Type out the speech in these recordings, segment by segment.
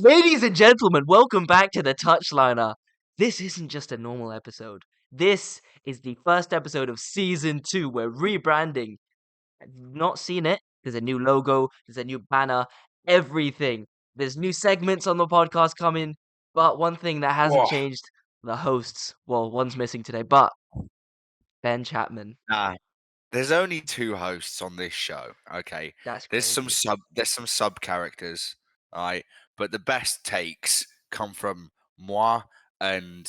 Ladies and gentlemen, welcome back to the Touchliner. This isn't just a normal episode. This is the first episode of season 2. We're rebranding. If you've not seen it, there's a new logo, there's a new banner, everything. There's new segments on the podcast coming, but one thing that hasn't Whoa. changed, the hosts. Well, one's missing today, but Ben Chapman. Nah, there's only 2 hosts on this show, okay? That's There's some crazy. sub characters, alright? But the best takes come from moi and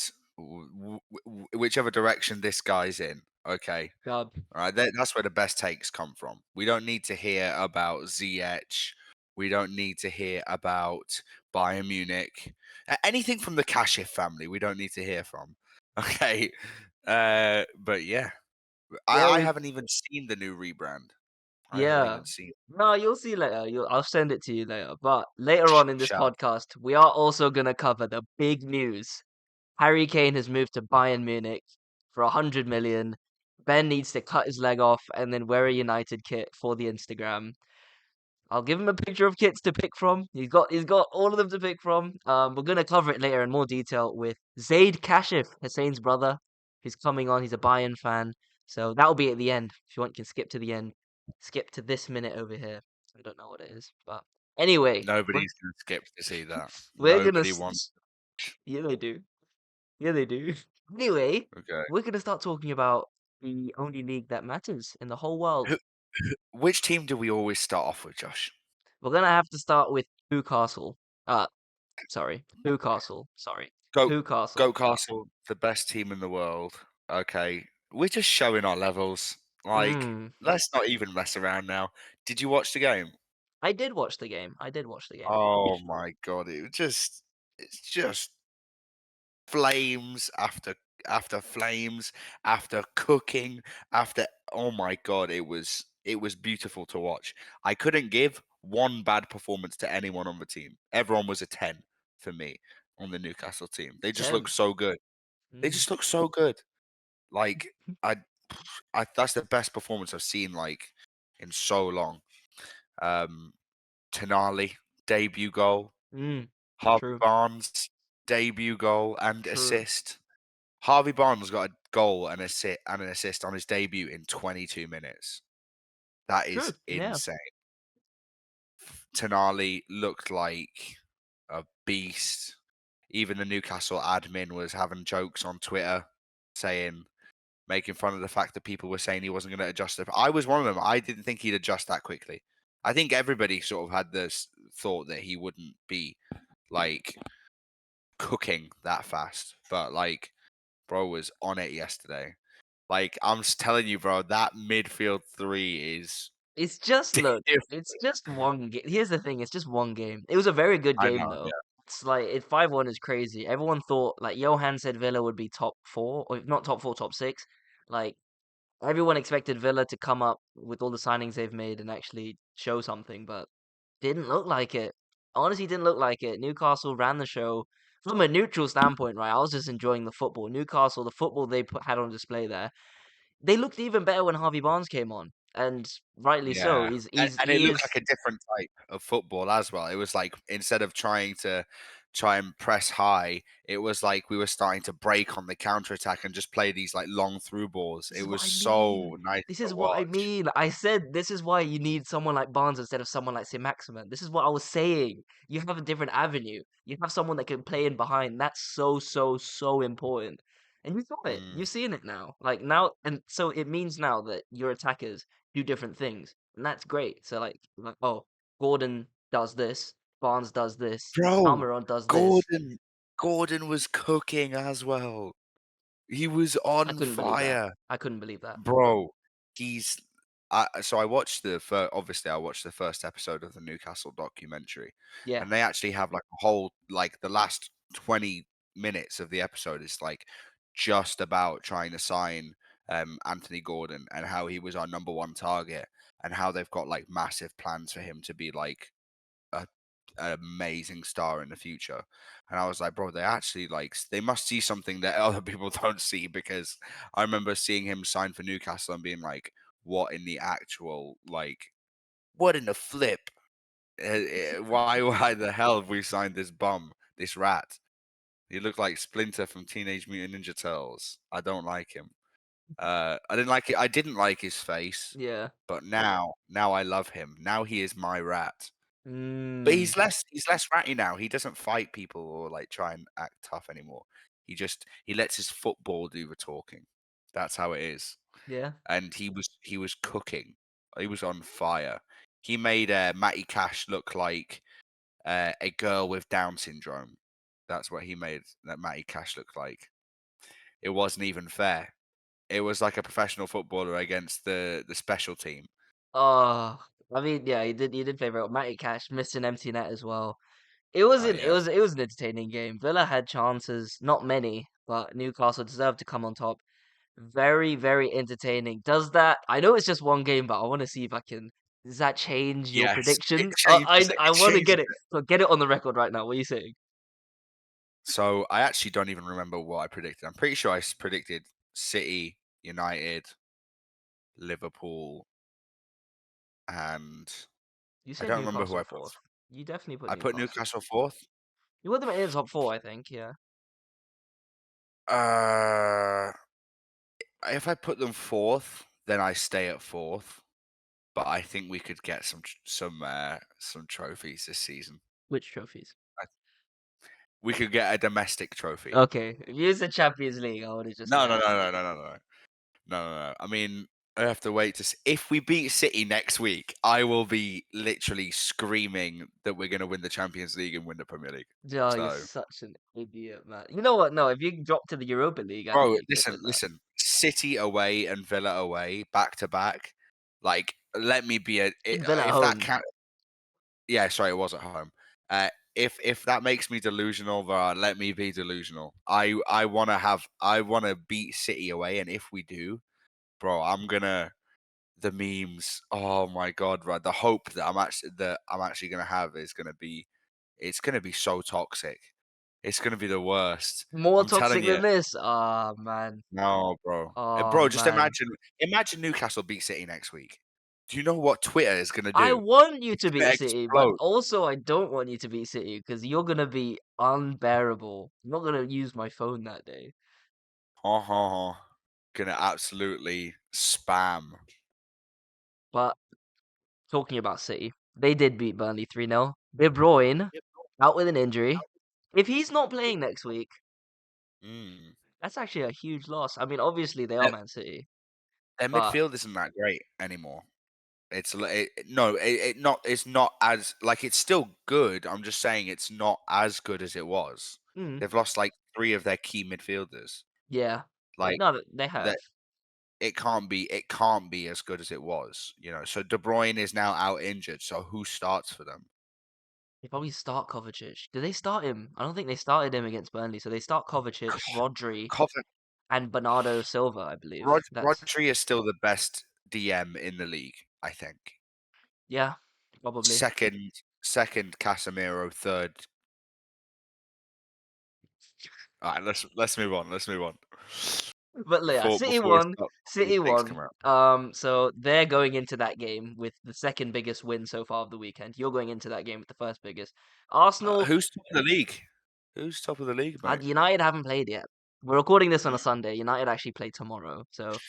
whichever direction this guy's in, okay? God. Alright, that's where the best takes come from. We don't need to hear about Ziyech. We don't need to hear about Bayern Munich. Anything from the Kashif family, we don't need to hear from. Okay? But yeah. Yeah, I haven't even seen the new rebrand. I haven't yeah. even seen No, you'll see later. I'll send it to you later. But later on in this shout. podcast, we are also going to cover the big news. Harry Kane has moved to Bayern Munich for 100 million. Ben needs to cut his leg off and then wear a United kit for the Instagram. I'll give him a picture of kits to pick from. He's got all of them to pick from. We're gonna cover it later in more detail with Zaid Kashif, Hussein's brother. He's coming on. He's a Bayern fan, so that'll be at the end. If you want, you can skip to the end. Skip to this minute over here. I don't know what it is, but anyway, Nobody's gonna skip to see that. we're gonna. Nobody wants. Yeah, they do. Yeah, they do. Anyway, Okay. we're gonna start talking about the only league that matters in the whole world. Which team do we always start off with, Josh? We're gonna have to start with Newcastle. Newcastle. Sorry, Go, Newcastle. Go Castle, the best team in the world. Okay, we're just showing our levels. Like, Mm. let's not even mess around now. Did you watch the game? I did watch the game. I did watch the game. Oh my god, it's just flames after flames after cooking after oh my god, it was beautiful to watch. I couldn't give one bad performance to anyone on the team. Everyone was a 10 for me on the Newcastle team. They just look 10. so good. They Mm. just look so good. Like I, I that's the best performance I've seen like in so long. Um Tonali debut goal, Mm. Harvey True. Barnes debut goal and True. assist. Harvey Barnes got a goal and an assist on his debut in 22 minutes. That is True. Yeah. insane. Tonali looked like a beast. Even the Newcastle admin was having jokes on Twitter saying, making fun of the fact that people were saying he wasn't going to adjust. I was one of them. I didn't think he'd adjust that quickly. I think everybody sort of had this thought that he wouldn't be like cooking that fast. But like, bro was on it yesterday. Like, I'm telling you, bro, that midfield 3 is It's just look. different. It's just one game. Here's the thing. It's just one game. It was a very good I game know, though. yeah. It's like 5-1 is crazy. Everyone thought like Johan said Villa would be top 4, or if not top 4, top 6. Like everyone expected Villa to come up with all the signings they've made and actually show something, but didn't look like it. Honestly, didn't look like it. Newcastle ran the show. From a neutral standpoint, right? I was just enjoying the football. Newcastle, the football they had on display there, they looked even better when Harvey Barnes came on, and rightly so. Yeah, and it He looked is. like a different type of football as well. It was like instead of try and press high, it was like we were starting to break on the counter attack and just play these like long through balls. This It is was what I so mean. nice This to is what I watch. mean. I said this is why you need someone like Barnes instead of someone like Sim Maximin. This is what I was saying. You have a different avenue. You have someone that can play in behind. That's so, so, so important. And you got it. Mm. You're seeing it now. Like now, and so it means now that your attackers do different things, and that's great. So like oh, Gordon does this, Barnes does this, Bro, Almiron does this. Gordon Gordon was cooking as well. He was I on couldn't believe that. fire. I couldn't believe that. Bro, he's so I watched obviously I watched the first episode of the Newcastle documentary, Yeah. and they actually have like a whole like the last 20 minutes of the episode is like just about trying to sign Anthony Gordon and how he was our number one target and how they've got like massive plans for him to be like a an amazing star in the future. And I was like, bro, they actually like they must see something that other people don't see because I remember seeing him sign for Newcastle and being like, what in the actual like what in the flip Why the hell have we signed this bum, this rat? He looked like Splinter from Teenage Mutant Ninja Turtles. I don't like him. I didn't like it. I didn't like his face, Yeah. but now I love him. Now he is my rat. But Mm, he's less ratty now. He doesn't fight people or like try and act tough anymore. He lets his football do the talking. That's how it is. yeah. And he was cooking. He was on fire. He made Matty Cash look like a girl with Down syndrome. That's what he made that Matty Cash look like. It wasn't even fair. It was like a professional footballer against the special team. Oh, I mean, yeah, he did play very well. Matty Cash missed an empty net as well. Oh It yeah, was it was an entertaining game. Villa had chances, not many, but Newcastle deserved to come on top. Very, very entertaining. Does that? I know it's just one game, but I want to see if I can. Does that change your yes, it prediction? changes it. I It want to changes get it. it. So get it on the record right now. What are you saying? So I actually don't even remember what I predicted. I'm pretty sure predicted City, United, Liverpool, and You I said don't remember who Newcastle I put. fourth. You definitely put I put Newcastle. Newcastle fourth. You put them in the top four, I think. Yeah. Uh, if I put them fourth, then I stay at fourth. But I think we could get some trophies this season. Which trophies? I, we could get a domestic trophy. Okay, if you use the Champions League, I would have just No, no, said. no, no, no, no, no, no. I mean, I have to wait to see. If we beat City next week, I will be literally screaming that we're going to win the Champions League and win the Premier League. Oh, you're So, such an idiot, man. You know what? No, if you drop to the Europa League, I think bro, you could listen, win that. listen. City away and Villa away, back to back. Like, let me be In Villa at if that home. can. Yeah, sorry, it was at home. If that makes me delusional, let me be delusional. I wanna beat City away, and if we do, bro, I'm gonna the memes. Oh my god, right? The hope that I'm actually gonna have is gonna be it's gonna be so toxic. It's gonna be the worst. More I'm telling toxic than you. this. Ah, man. No, bro. Oh, Bro, just man. imagine Newcastle beat City next week. Do you know what Twitter is gonna I do? want you It's to gonna beat City, but explode. also I don't want you to beat City because you're gonna be unbearable. I'm not gonna use my phone that day. Ha ha ha. Gonna absolutely spam. But talking about City, they did beat Burnley 3-0. De Bruyne out with an injury. If he's not playing next week, Mm. that's actually a huge loss. I mean, obviously they are Their, Man City, their but midfield isn't that great anymore. No, it's not as like it's still good. I'm just saying it's not as good as it was. mm, They've lost like three of their key midfielders. yeah, Like no, they have. that, it can't be as good as it was. So De Bruyne is now out injured. So who starts for them? They probably start Kovacic. Do they start him? I don't think they started him against Burnley, so they start Kovacic, Rodri, Cover and Bernardo Silva, I believe. That's Rodri is still the best DM in the league, I think. yeah, probably. Second Casemiro, third. All right, let's move on. Let's move on But yeah, before City before we won. start these City takes won. come out. So they're going into that game with the second biggest win so far of the weekend. You're going into that game with the first biggest. Arsenal, Who's top of the league? Who's top of the league, mate? United haven't played yet. We're recording this on a Mm. Sunday. United actually play tomorrow. So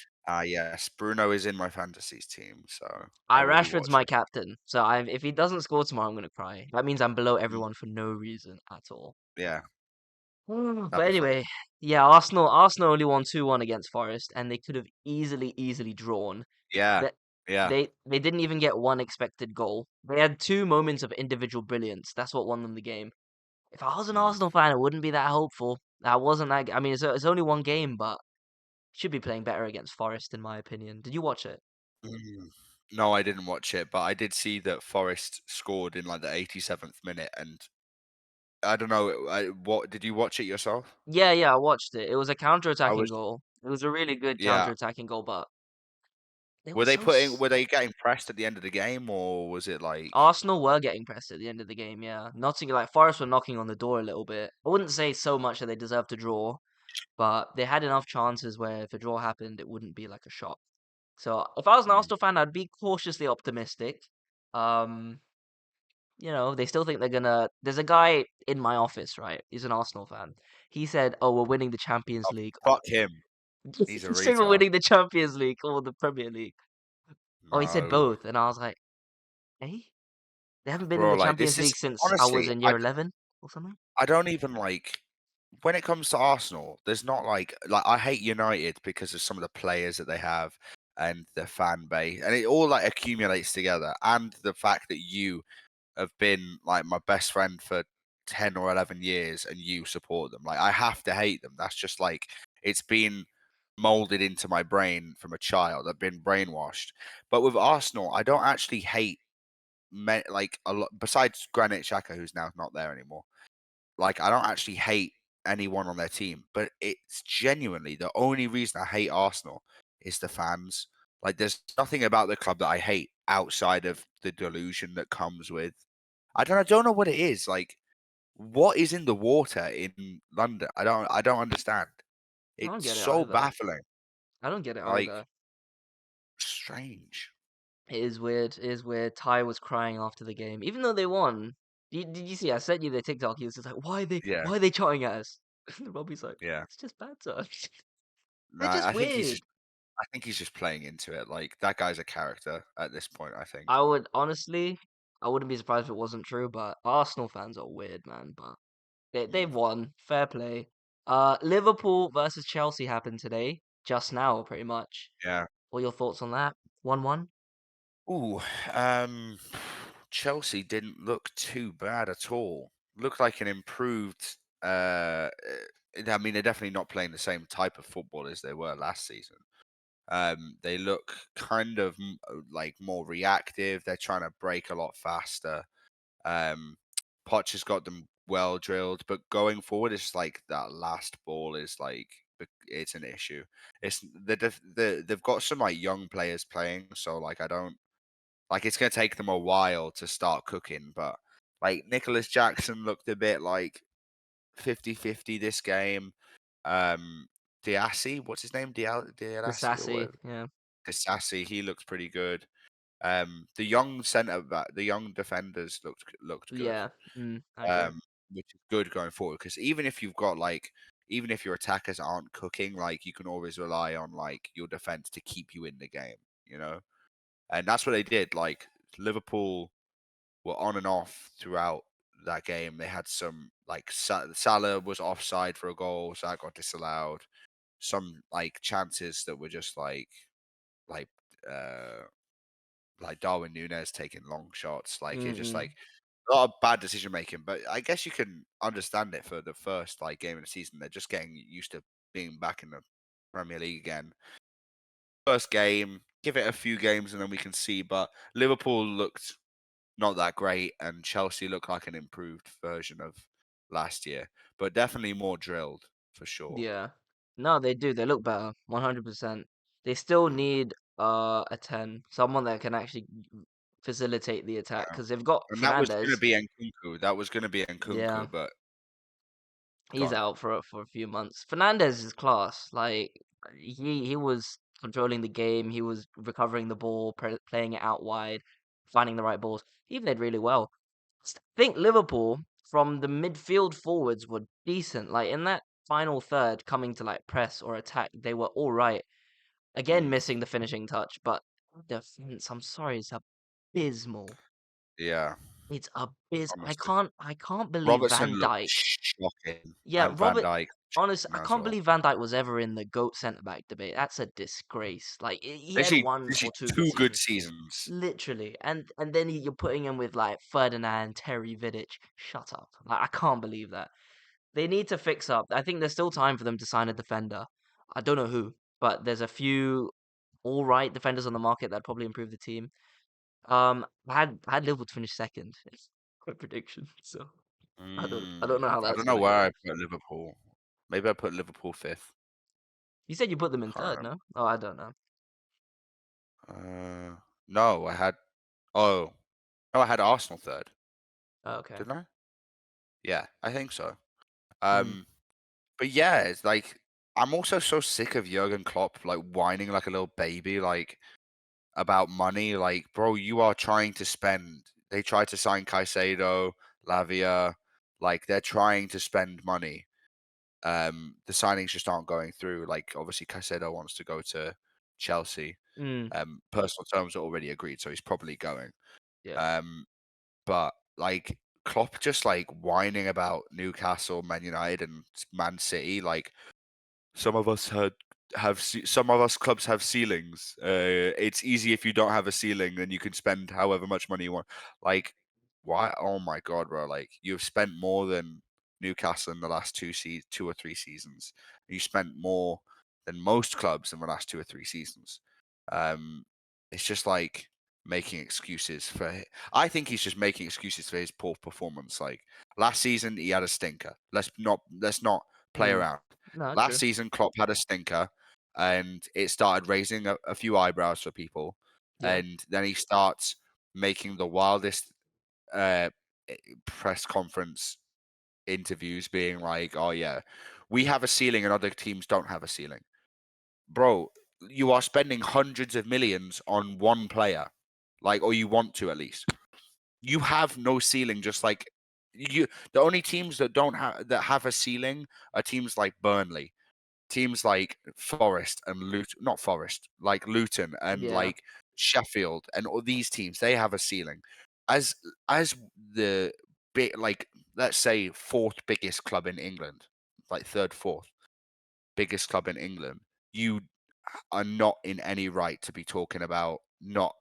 Yes, Bruno is in my fantasies team, so I I will be Rashford's my watching. captain. So if he doesn't score tomorrow, I'm gonna cry. That means I'm below Mm, everyone for no reason at all. Yeah, But that'd be fun. anyway, yeah, Arsenal only won 2-1 against Forest, and they could have easily drawn. Yeah, That yeah. they didn't even get one expected goal. They had two moments of individual brilliance. That's what won them the game. If I was an Mm. Arsenal fan, I wouldn't be that hopeful. I wasn't that. I mean, it's only one game, but should be playing better against Forest, in my opinion. Did you watch it? Mm. No, I didn't watch it, but I did see that Forest scored in like the 87th minute, and I don't know. What did you watch it yourself? Yeah, I watched it. It was a I counter-attacking was, goal. It was a really good yeah. counter-attacking goal, but they were Were they so. putting? Were they getting pressed at the end of the game, or was it like? Arsenal were getting pressed at the end of the game, yeah. Nottingham, like Forest were knocking on the door a little bit. I wouldn't say so much that they deserved to draw, but they had enough chances where if a draw happened, it wouldn't be like a shock. So if I was an Mm, Arsenal fan, I'd be cautiously optimistic. Um, they still think they're gonna. There's a guy in my office, right? He's an Arsenal fan. He said, "Oh, we're winning the Champions Oh, League." fuck him. He's a He said we're retard. winning the Champions League or the Premier League. Oh, he said No, both, and I was like, "Hey, they haven't been in bro. the Like Champions this League is since I was honestly, in year 11 or something." I don't even like when it comes to Arsenal. There's not like I hate United because of some of the players that they have and the fan base, and it all like accumulates together. And the fact that you have been like my best friend for 10 or 11 years and you support them. Like I have to hate them. That's just like it's been molded into my brain from a child. I've been brainwashed. But with Arsenal, I don't actually hate like a lot besides Granit Xhaka, who's now not there anymore. Like I don't actually hate anyone on their team, but it's genuinely the only reason I hate Arsenal is the fans. Like there's nothing about the club that I hate outside of the delusion that comes with I don't know what it is. Like, what is in the water in London? I don't understand. I don't It's get it so either. baffling. I don't get it Like, either. strange. It is weird. It is weird. Ty was crying after the game, even though they won. Did you see? I sent you the TikTok. He was just like, Yeah, why are they shouting at us?" And Robbie's like, yeah. "It's just banter." No, They're just I think he's weird. just I think he's just playing into it. Like that guy's a character at this point, I think. I would honestly, I wouldn't be surprised if it wasn't true, but Arsenal fans are weird, man. But they've Mm, won. Fair play. Liverpool versus Chelsea happened today, just now, pretty much. yeah. What are your thoughts on that? 1-1. Ooh, um, Chelsea didn't look too bad at all. Looked like an improved. I mean, they're definitely not playing the same type of football as they were last season. They look kind of like more reactive. They're trying to break a lot faster. Um, Poch has got them well drilled, but going forward, it's like that last ball is like it's an issue. It's they've got some like young players playing, so like I don't like it's gonna take them a while to start cooking. But like Nicholas Jackson looked a bit like 50-50 this game. Diassi, what's his name? The Diassi or sassy, whatever. yeah. Disassi, he looks pretty good. The young the young defenders looked good. Yeah, I agree. Um, which is good going forward because even if you've got like even if your attackers aren't cooking, like you can always rely on like your defense to keep you in the game, you know. And that's what they did. Like Liverpool were on and off throughout that game. They had some like Salah was offside for a goal, so that got disallowed. Some like chances that were just like uh like Darwin Nunes taking long shots. Like it's just Mm-mm. like a lot of bad decision making. But I guess you can understand it for the first like game of the season. They're just getting used to being back in the Premier League again. First game, give it a few games and then we can see. But Liverpool looked not that great, and Chelsea looked like an improved version of last year, but definitely more drilled for sure. Yeah. No, they do. They look better, 100%. They still Mm, need a 10, someone that can actually facilitate the attack yeah. because they've got And that was going to Fernandez. be Nkunku. That was going to be Yeah, Nkunku, but he's gone. out for a few months. Fernandez is class. Like he was controlling the game. He was recovering the ball, playing it out wide, finding the right balls. He played really well. I think Liverpool from the midfield forwards were decent. Like in that final third, coming to like press or attack, they were all right. Again, Mm, missing the finishing touch, but defense, I'm sorry, is abysmal. yeah, It's abysmal. honestly. I can't believe Robertson Van looked Dijk. shocking, Yeah, and Van Robert. Dijk Honest, I shocking as can't well. believe Van Dijk was ever in the GOAT centre back debate. That's a disgrace. Like he had Literally, one or literally two good two good seasons, seasons. literally, and then you're putting him with like Ferdinand, Terry Vidic. Shut up! Like I can't believe that. They need to fix up. I think there's still time for them to sign a defender. I don't know who, but there's a few all right defenders on the market that probably improve the team. I had Liverpool to finish second. It's my prediction. So I don't know how I that's don't know gonna where go. I put Liverpool. Maybe I put Liverpool fifth. You said you put them in Can't third, remember. no? Oh, I don't know. No, I had. Oh, no, I had Arsenal third, Oh, okay. didn't I? Yeah, I think so. Mm. Um, but yeah, it's like I'm also so sick of Jurgen Klopp like whining like a little baby, like about money. Like, bro, you are trying to spend They tried to sign Caicedo, Lavia. Like they're trying to spend money. The signings just aren't going through. Like obviously Caicedo wants to go to Chelsea. Mm, Personal terms are already agreed, so he's probably going. yeah. Um, but like Klopp just like whining about Newcastle, Man United, and Man City. Like some of us some of us clubs have ceilings. It's easy if you don't have a ceiling, then you can spend however much money you want. Like, why? Oh my god, bro! Like you've spent more than Newcastle in the last 2 or 3 seasons. You spent more than most clubs in the last 2 or 3 seasons. Um, it's just like making excuses for. I think he's just making excuses for his poor performance. Like last season, he had a stinker. Let's not play Mm. around. No, Last true. season, Klopp had a stinker, and it started raising a few eyebrows for people. Yeah. And then he starts making the wildest uh, press conference interviews, being like, "Oh yeah, we have a ceiling, and other teams don't have a ceiling." Bro, you are spending hundreds of millions on one player, like, or you want to at least. You have no ceiling, just like you. The only teams that have a ceiling are teams like Burnley, teams like Forest and Luton, not Forest, like Luton and Yeah. like Sheffield and all these teams, they have a ceiling. As as the big, like, let's say fourth biggest club in England, like third, fourth biggest club in England, you are not in any right to be talking about not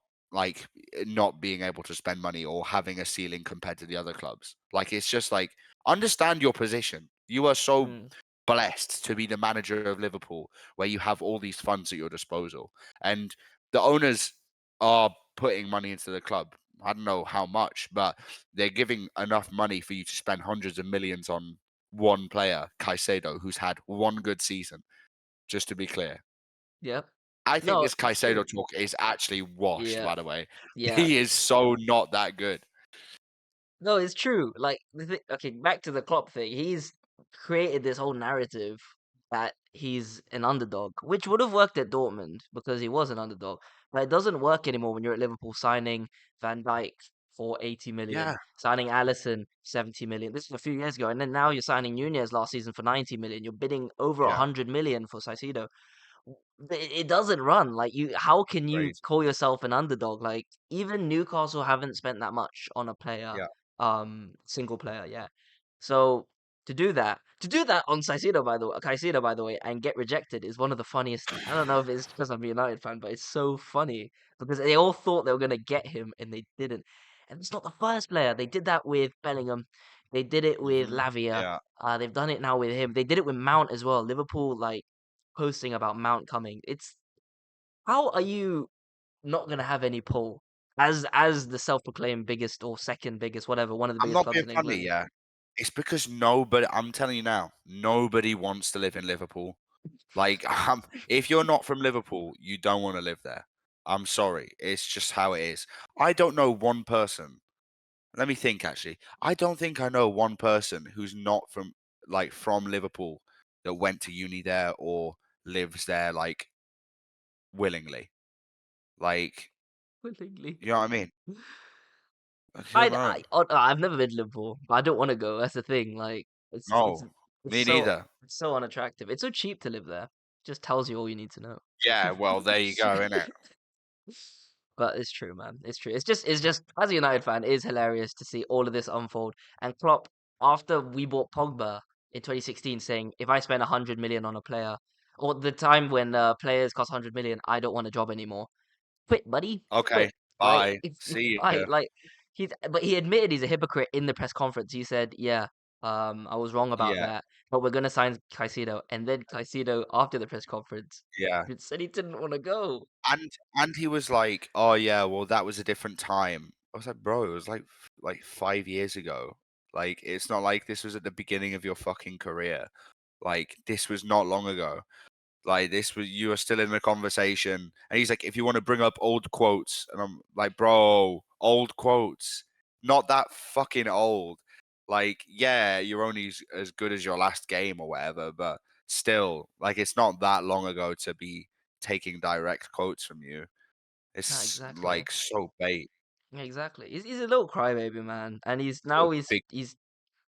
being able to spend money or having a ceiling compared to the other clubs. Like it's just like understand your position. You are so Mm. blessed to be the manager of Liverpool, where you have all these funds at your disposal, and the owners are putting money into the club. I don't know how much, but they're giving enough money for you to spend hundreds of millions on one player, Caicedo, who's had one good season. Just to be clear, Yep. I think No, this it's Caicedo true. talk is actually washed. Yeah. By the way, Yeah. he is so not that good. No, it's true. Like, okay, back to the Klopp thing. He's created this whole narrative that he's an underdog, which would have worked at Dortmund because he was an underdog. But it doesn't work anymore when you're at Liverpool signing Van Dijk for 80 million, Yeah, signing Alisson 70 million. This is a few years ago, and then now you're signing Nunez last season for 90 million. You're bidding over yeah, 100 million for Saicedo. It doesn't run. Like you, how can you crazy. call yourself an underdog? Like even Newcastle haven't spent that much on a player, Yeah, single player, yeah. So to do that on Caicedo by the way, and get rejected is one of the funniest. I don't know if it's because I'm a United fan, but it's so funny because they all thought they were gonna get him and they didn't. And it's not the first player. They did that with Bellingham. They did it with Lavia. yeah. They've done it now with him. They did it with Mount as well. Liverpool like posting about Mount coming. It's how are you not gonna have any pull as the self-proclaimed biggest or second biggest, whatever, one of the I'm biggest not clubs being in funny. England? Yeah, it's because nobody. I'm telling you now, nobody wants to live in Liverpool. Like, if you're not from Liverpool, you don't want to live there. I'm sorry. It's just how it is. I don't know one person. Let me think, actually. I don't think I know one person who's not from Liverpool that went to uni there or lives there, like, willingly. Like, Willingly. you know what I mean? I don't know. I've never been to Liverpool, but I don't want to go. That's the thing. Like it's No, it's me so neither. it's so unattractive. It's so cheap to live there. Just tells you all you need to know. Yeah, well, there you go, innit? But it's true, man. It's true. It's just as a United fan, it is hilarious to see all of this unfold. And Klopp, after we bought Pogba in 2016, saying if I spend 100 million on a player, or the time when players cost 100 million, I don't want a job anymore. Quit, buddy. Okay, Quit. Like bye. it's See fine. ya. Like but he admitted he's a hypocrite in the press conference. He said, "Yeah, I was wrong about Yeah, that, but we're gonna sign Caicedo." And then Caicedo, after the press conference, yeah. said he didn't want to go. And he was like, "Oh yeah, well that was a different time." I was like, "Bro, it was like 5 years ago. Like it's not like this was at the beginning of your fucking career. Like this was not long ago. Like this was you were still in the conversation." And he's like, "If you want to bring up old quotes," and I'm like, "Bro, old quotes, not that fucking old. Like yeah, you're only as good as your last game or whatever, but still, like it's not that long ago to be taking direct quotes from you. Nah, It's exactly. like so bait." Exactly. He's a little crybaby, man, and he's A now he's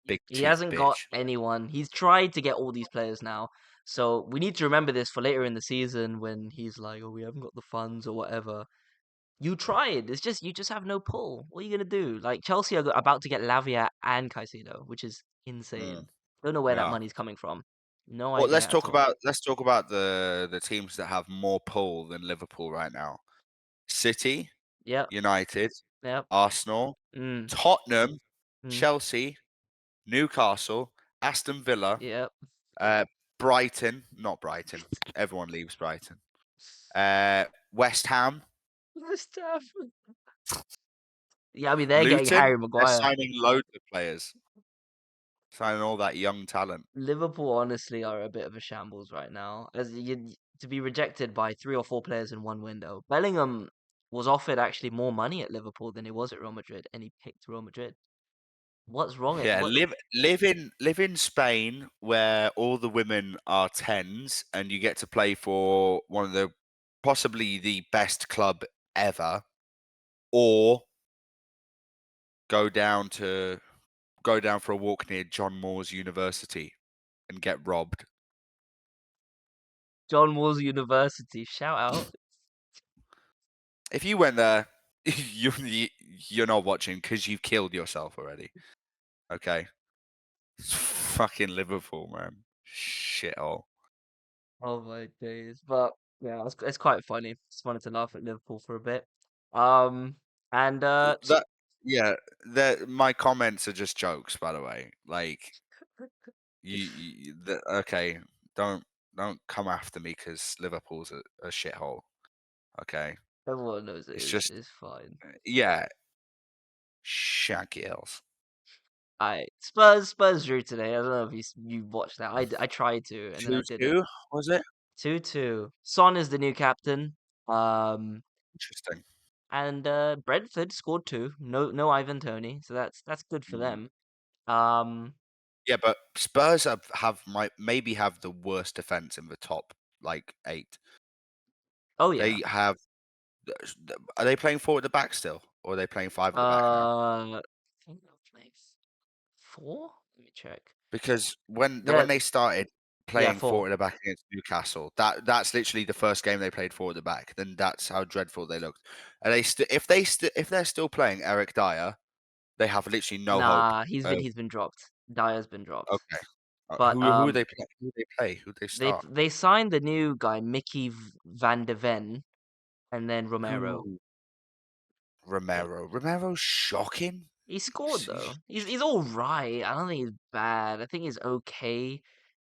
big he teeth hasn't got bitch. anyone. He's tried to get all these players now, so we need to remember this for later in the season when he's like, "Oh, we haven't got the funds or whatever." You tried. It's just you just have no pull. What are you gonna do? Like Chelsea are about to get Lavia and Caicedo, which is insane. Mm, Don't know where that yeah. money's coming from. No Well, idea at all. let's talk about the teams that have more pull than Liverpool right now. City, Yep. United, Yep. Arsenal, Mm. Tottenham, Mm. Chelsea, Newcastle, Aston Villa, Yep. uh, Brighton, not Brighton. Everyone leaves Brighton. West Ham, West Ham. Yeah, I mean they're getting Luton. Harry They're Maguire. signing loads of players, signing all that young talent. Liverpool honestly are a bit of a shambles right now. To be rejected by 3 or 4 players in one window. Bellingham was offered actually more money at Liverpool than he was at Real Madrid, and he picked Real Madrid. What's wrong? Yeah, What? live in Spain where all the women are tens, and you get to play for one of the possibly the best club ever, or go down to go down for a walk near John Moores University and get robbed. John Moores University, shout out. If you went there, you're not watching because you've killed yourself already. Okay, it's fucking Liverpool, man. Shithole. Oh my days. But yeah, it's quite funny. Just wanted to laugh at Liverpool for a bit. Um, and That yeah, that my comments are just jokes, by the way. Like okay, don't don't come after me because Liverpool's a shithole. Okay, everyone knows it it's is. just It's fine. yeah, shaggy else. Spurs drew today. I don't know if you watched that. I tried to, and then I 2-2 didn't. was it? 2-2. Son is the new captain. Um, Interesting. and Brentford scored two. No Ivan Toney, so that's good for Mm. them. Um, Yeah, but Spurs have might maybe have the worst defense in the top like 8. oh yeah. They have. Are they playing 4 at the back still, or are they playing 5 at the back now? I think they're playing 4. Let me check. Because Yeah, when they started yeah, playing 4. forward at the back against Newcastle, that's literally the first game they played forward at the back. Then that's how dreadful they looked. And if they're still playing Eric Dyer, they have literally no hope. Nah, he's been dropped. Dyer's been dropped. Okay. But Who would they play? Who would they play? Who would they start? they signed the new guy Mickey Van de Ven and then Romero. Who? They Romero's shocking. He scored though. He's all right. I don't think he's bad. I think he's okay.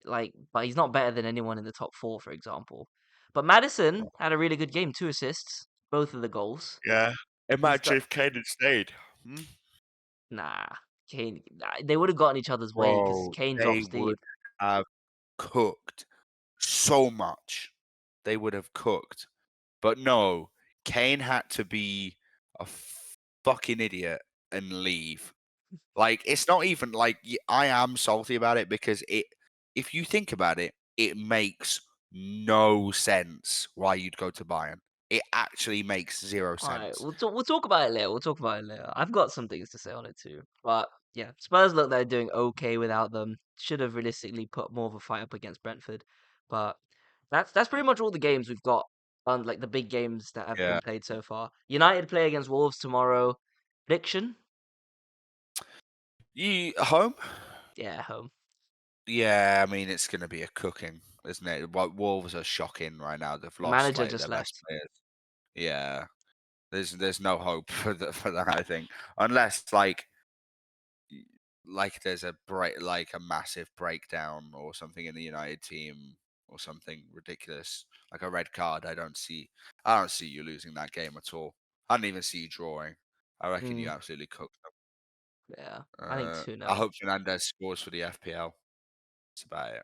Like, but he's not better than anyone in the top 4, for example. But Madison had a really good game, 2 assists, both of the goals. Yeah. He's got Imagine if Kane had stayed. Hmm? nah. Kane. They would have gotten each other's way because Bro, Kane they drops would deep. have cooked so much. They would have cooked. But no, Kane had to be a fucking idiot and leave. Like, it's not even like I am salty about it because if you think about it, it makes no sense why you'd go to Bayern. It actually makes zero All right, sense. we'll talk about it later. We'll talk about it later. I've got some things to say on it too. But yeah, Spurs look they're doing okay without them. Should have realistically put more of a fight up against Brentford. But that's pretty much all the games we've got on like the big games that have been Yeah. played so far. United play against Wolves tomorrow. Prediction? You home? Yeah, home. Yeah, I mean it's going to be a cooking, isn't it? Wolves are shocking right now. They've lost Manager like just their best left. players. Yeah, there's no hope for that. I think unless there's a a massive breakdown or something in the United team or something ridiculous like a red card. I don't see you losing that game at all. I don't even see you drawing. I reckon you Mm, absolutely cooked yeah, I think them. 2 I 0 hope Fernandez scores for the FPL. That's about it.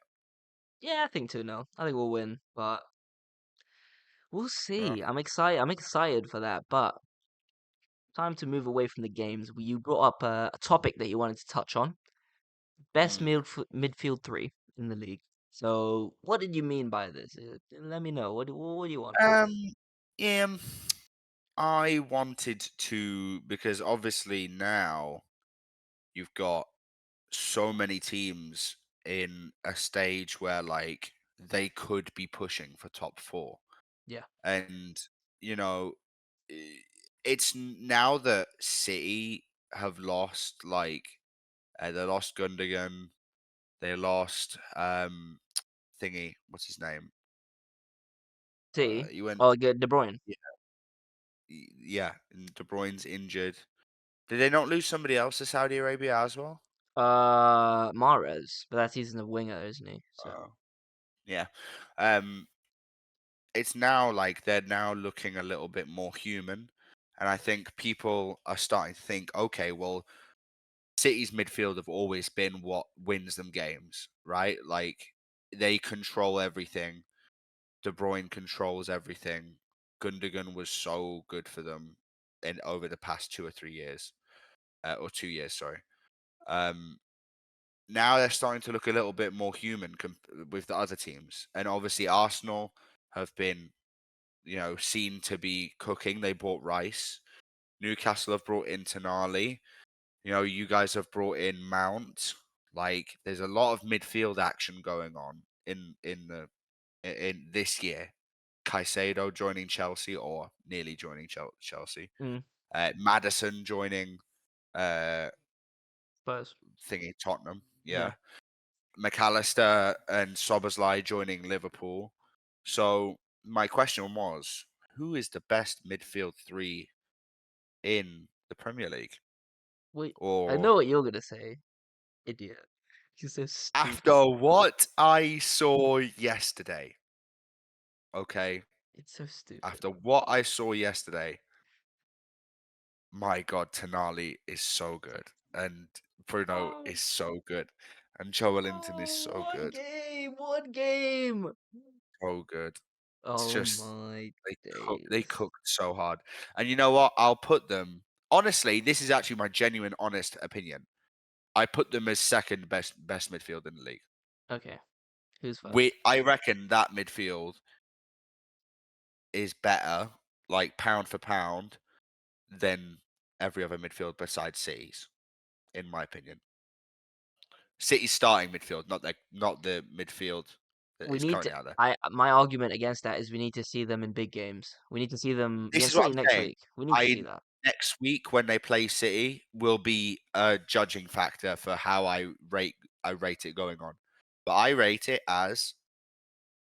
Yeah, I think 2 0 I think we'll win, but we'll Yeah. see. I'm excited. I'm excited for that, but time to move away from the games. You brought up a topic that you wanted to touch on. Best Mm. midfield three in the league. So, what did you mean by this? Let me know. What do you want? Um, yeah. I wanted to, because obviously now you've got so many teams in a stage where like they could be pushing for top four. Yeah. And you know, i- it's now that City have lost like they lost Gundogan, they lost thingy, what's his name? City. You went Oh, good. De Bruyne. yeah, yeah, and De Bruyne's injured. Did they not lose somebody else to Saudi Arabia as well? Mahrez, but that's he's in the winger, isn't he? So Yeah. Um, it's now like they're now looking a little bit more human. And I think people are starting to think, okay, well, City's midfield have always been what wins them games, right? Like they control everything. De Bruyne controls everything. Gundogan was so good for them in over the past 2 or 3 years, or 2 years, sorry. Um, Now they're starting to look a little bit more human with the other teams, and obviously Arsenal have been, seen to be cooking. They bought Rice. Newcastle have brought in Tonali. You guys have brought in Mount. Like, there's a lot of midfield action going on in this year. Caicedo joining Chelsea or nearly joining Chelsea. mm, Madison joining uh Spurs. thingy Tottenham. Yeah. Yeah. McAllister and Soboslai joining Liverpool. So my question was, who is the best midfield three in the Premier League? Wait, I Or know what you're gonna say, idiot. You're so stupid. after what I saw yesterday, okay, It's so stupid. after what I saw yesterday, my God, Tonali is so good, and Bruno Oh, is so good, and Joe Linton is oh, so one good, game, one game. so good. It's Oh just my they days. cooked so hard. And you know what? I'll put them honestly, this is actually my genuine honest opinion. I put them as second best midfield in the league. Okay, who's first? I reckon that midfield is better, like pound for pound, than every other midfield besides City's, in my opinion. City's starting midfield, not the midfield that We is need to. currently out there. My argument against that is we need to see them in big games. We need to see them This against is what City I'm next saying. week. We need to I see that. Next week when they play City will be a judging factor for how I rate it going on. But I rate it as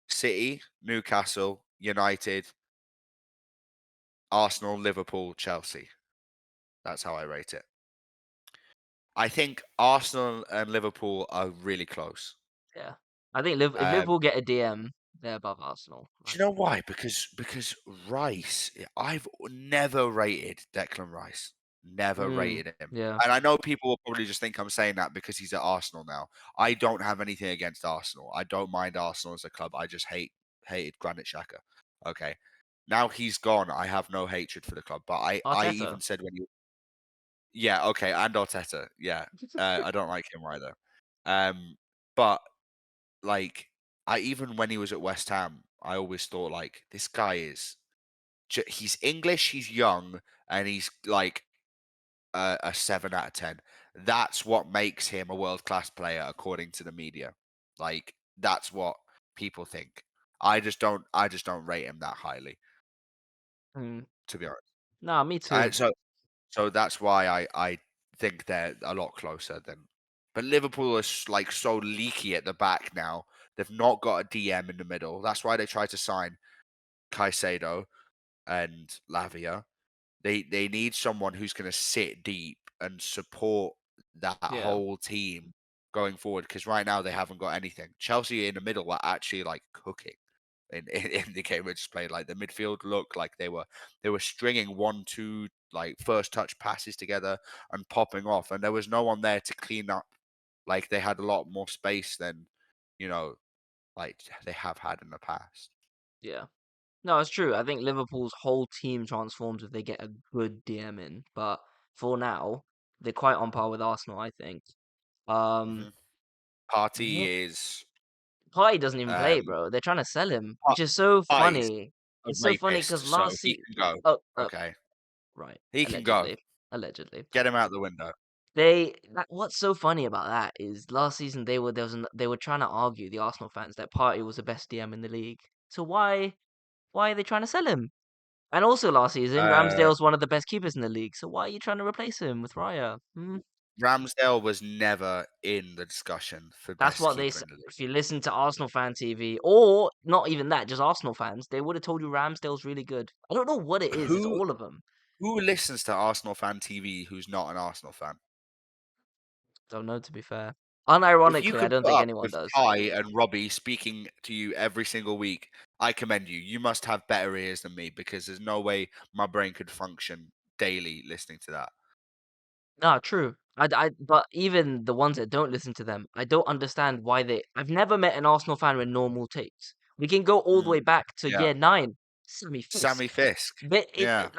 City, Newcastle, United, Arsenal, Liverpool, Chelsea. That's how I rate it. I think Arsenal and Liverpool are really close. Yeah, I think if Um, Liverpool get a DM, they're above Arsenal. Do you know why? Because Rice, I've never rated Declan Rice. Never rated him. Yeah. And I know people will probably just think I'm saying that because he's at Arsenal now. I don't have anything against Arsenal. I don't mind Arsenal as a club. I just hated Granit Xhaka. Okay. Now he's gone. I have no hatred for the club. But I Arteta. even said when you yeah, okay, and Arteta. Yeah. I don't like him either. But like I even when he was at West Ham, I always thought like this guy is he's English, he's young, and he's like a 7 out of 10. That's what makes him a world class player, according to the media. Like that's what people think. I just don't rate him that highly, Mm. to be honest. Nah, me Uh, too. so so that's why I think they're a lot closer than. But Liverpool is like so leaky at the back now. They've not got a DM in the middle. That's why they tried to sign Caicedo and Lavia. They need someone who's going to sit deep and support that Yeah. whole team going forward. Because right now they haven't got anything. Chelsea in the middle are actually like cooking in the game we just played. Like the midfield looked like they were stringing 1-2 like first touch passes together and popping off, and there was no one there to clean up. Like they had a lot more space than you know like they have had in the past. Yeah. No, it's true. I think Liverpool's whole team transforms if they get a good DM in. But for now, they're quite on par with Arsenal, I think. Um, hmm Party what? is Partey doesn't even play, um bro. They're trying to sell him, Pa- which is so Party's funny. of It's so funny because rapists, so last he season. can go. Oh, Okay, right. he can go. Allegedly. Get him out the window. What's so funny about that is last season they were trying to argue, the Arsenal fans, that Partey was the best DM in the league. So why are they trying to sell him? And also last season, Uh, Ramsdale's one of the best keepers in the league. So why are you trying to replace him with Raya? Ramsdale was never in the discussion for That's best what keeper in the league. if you listen to Arsenal fan TV, or not even that, just Arsenal fans, they would have told you Ramsdale's really good. I don't know what it is. It's Who all of them. who listens to Arsenal fan TV who's not an Arsenal fan? Don't know, to be fair. If you Unironically, I can don't put think up anyone with does. Ty and Robbie speaking to you every single week, I commend you. You must have better ears than me because there's no way my brain could function daily listening to that. No, true. But even the ones that don't listen to them, I don't understand why they. I've never met an Arsenal fan with normal takes. We can go all the way Mm, back to yeah. year 9, Sammy Sammy Fisk. Fisk. But Yeah.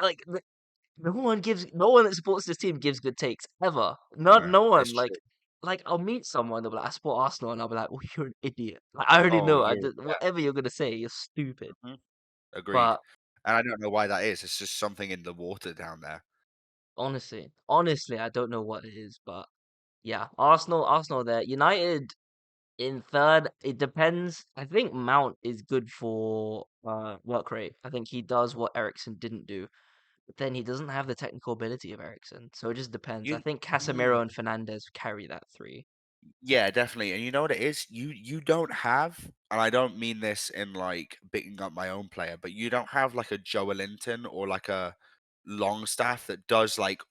no one that supports this team gives good takes ever. Not Yeah. no one. It's true. I'll meet someone, they'll be like, I support Arsenal, and I'll be like, well, you're an idiot. Like, I already Oh, know. yeah. Whatever you're gonna say, you're stupid. Mhm. Agreed. But And I don't know why that is. It's just something in the water down there. honestly, I don't know what it is. But yeah, Arsenal there. United in third, it depends. I think Mount is good for work rate. I think he does what Ericsson didn't do. But then he doesn't have the technical ability of Ericsson. So it just depends. I You think Casemiro mm, and Fernandez carry that three. yeah, definitely. And you know what it is? You don't have, and I don't mean this in like picking up my own player, but you don't have like a Joelinton or like a Longstaff that does like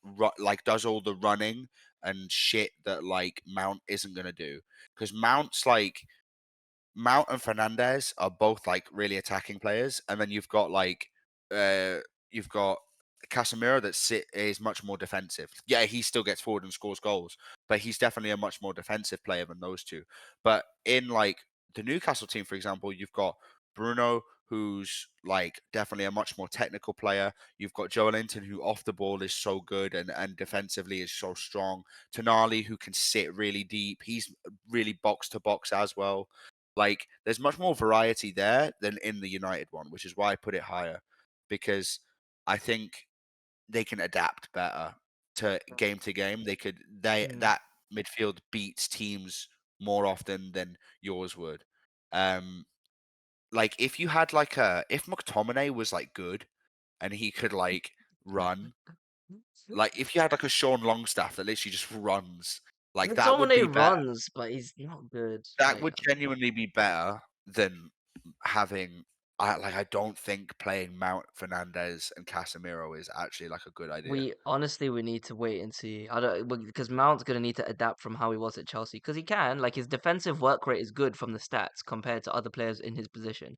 does all the running and shit that like Mount isn't gonna do. Because Mount and Fernandez are both like really attacking players, and then uh you've got Casemiro is much more defensive. Yeah, he still gets forward and scores goals, but he's definitely a much more defensive player than those two. But in like the Newcastle team, for example, you've got Bruno, who's like definitely a much more technical player. You've got Joelinton, who off the ball is so good and defensively is so strong. Tonali, who can sit really deep. He's really box to box as well. Like, there's much more variety there than in the United one, which is why I put it higher because I think they can adapt better to game. Mm. That midfield beats teams more often than yours would. Um, like if you had if McTominay was like good and he could like run, like if you had like a Sean Longstaff that literally just runs, like that would McTominay be better. runs, but he's not good. That would genuinely be better than having I don't think playing Mount Fernandez and Casemiro is actually like a good idea. We need to wait and see. I don't because Mount's gonna need to adapt from how he was at Chelsea because he can his defensive work rate is good from the stats compared to other players in his position.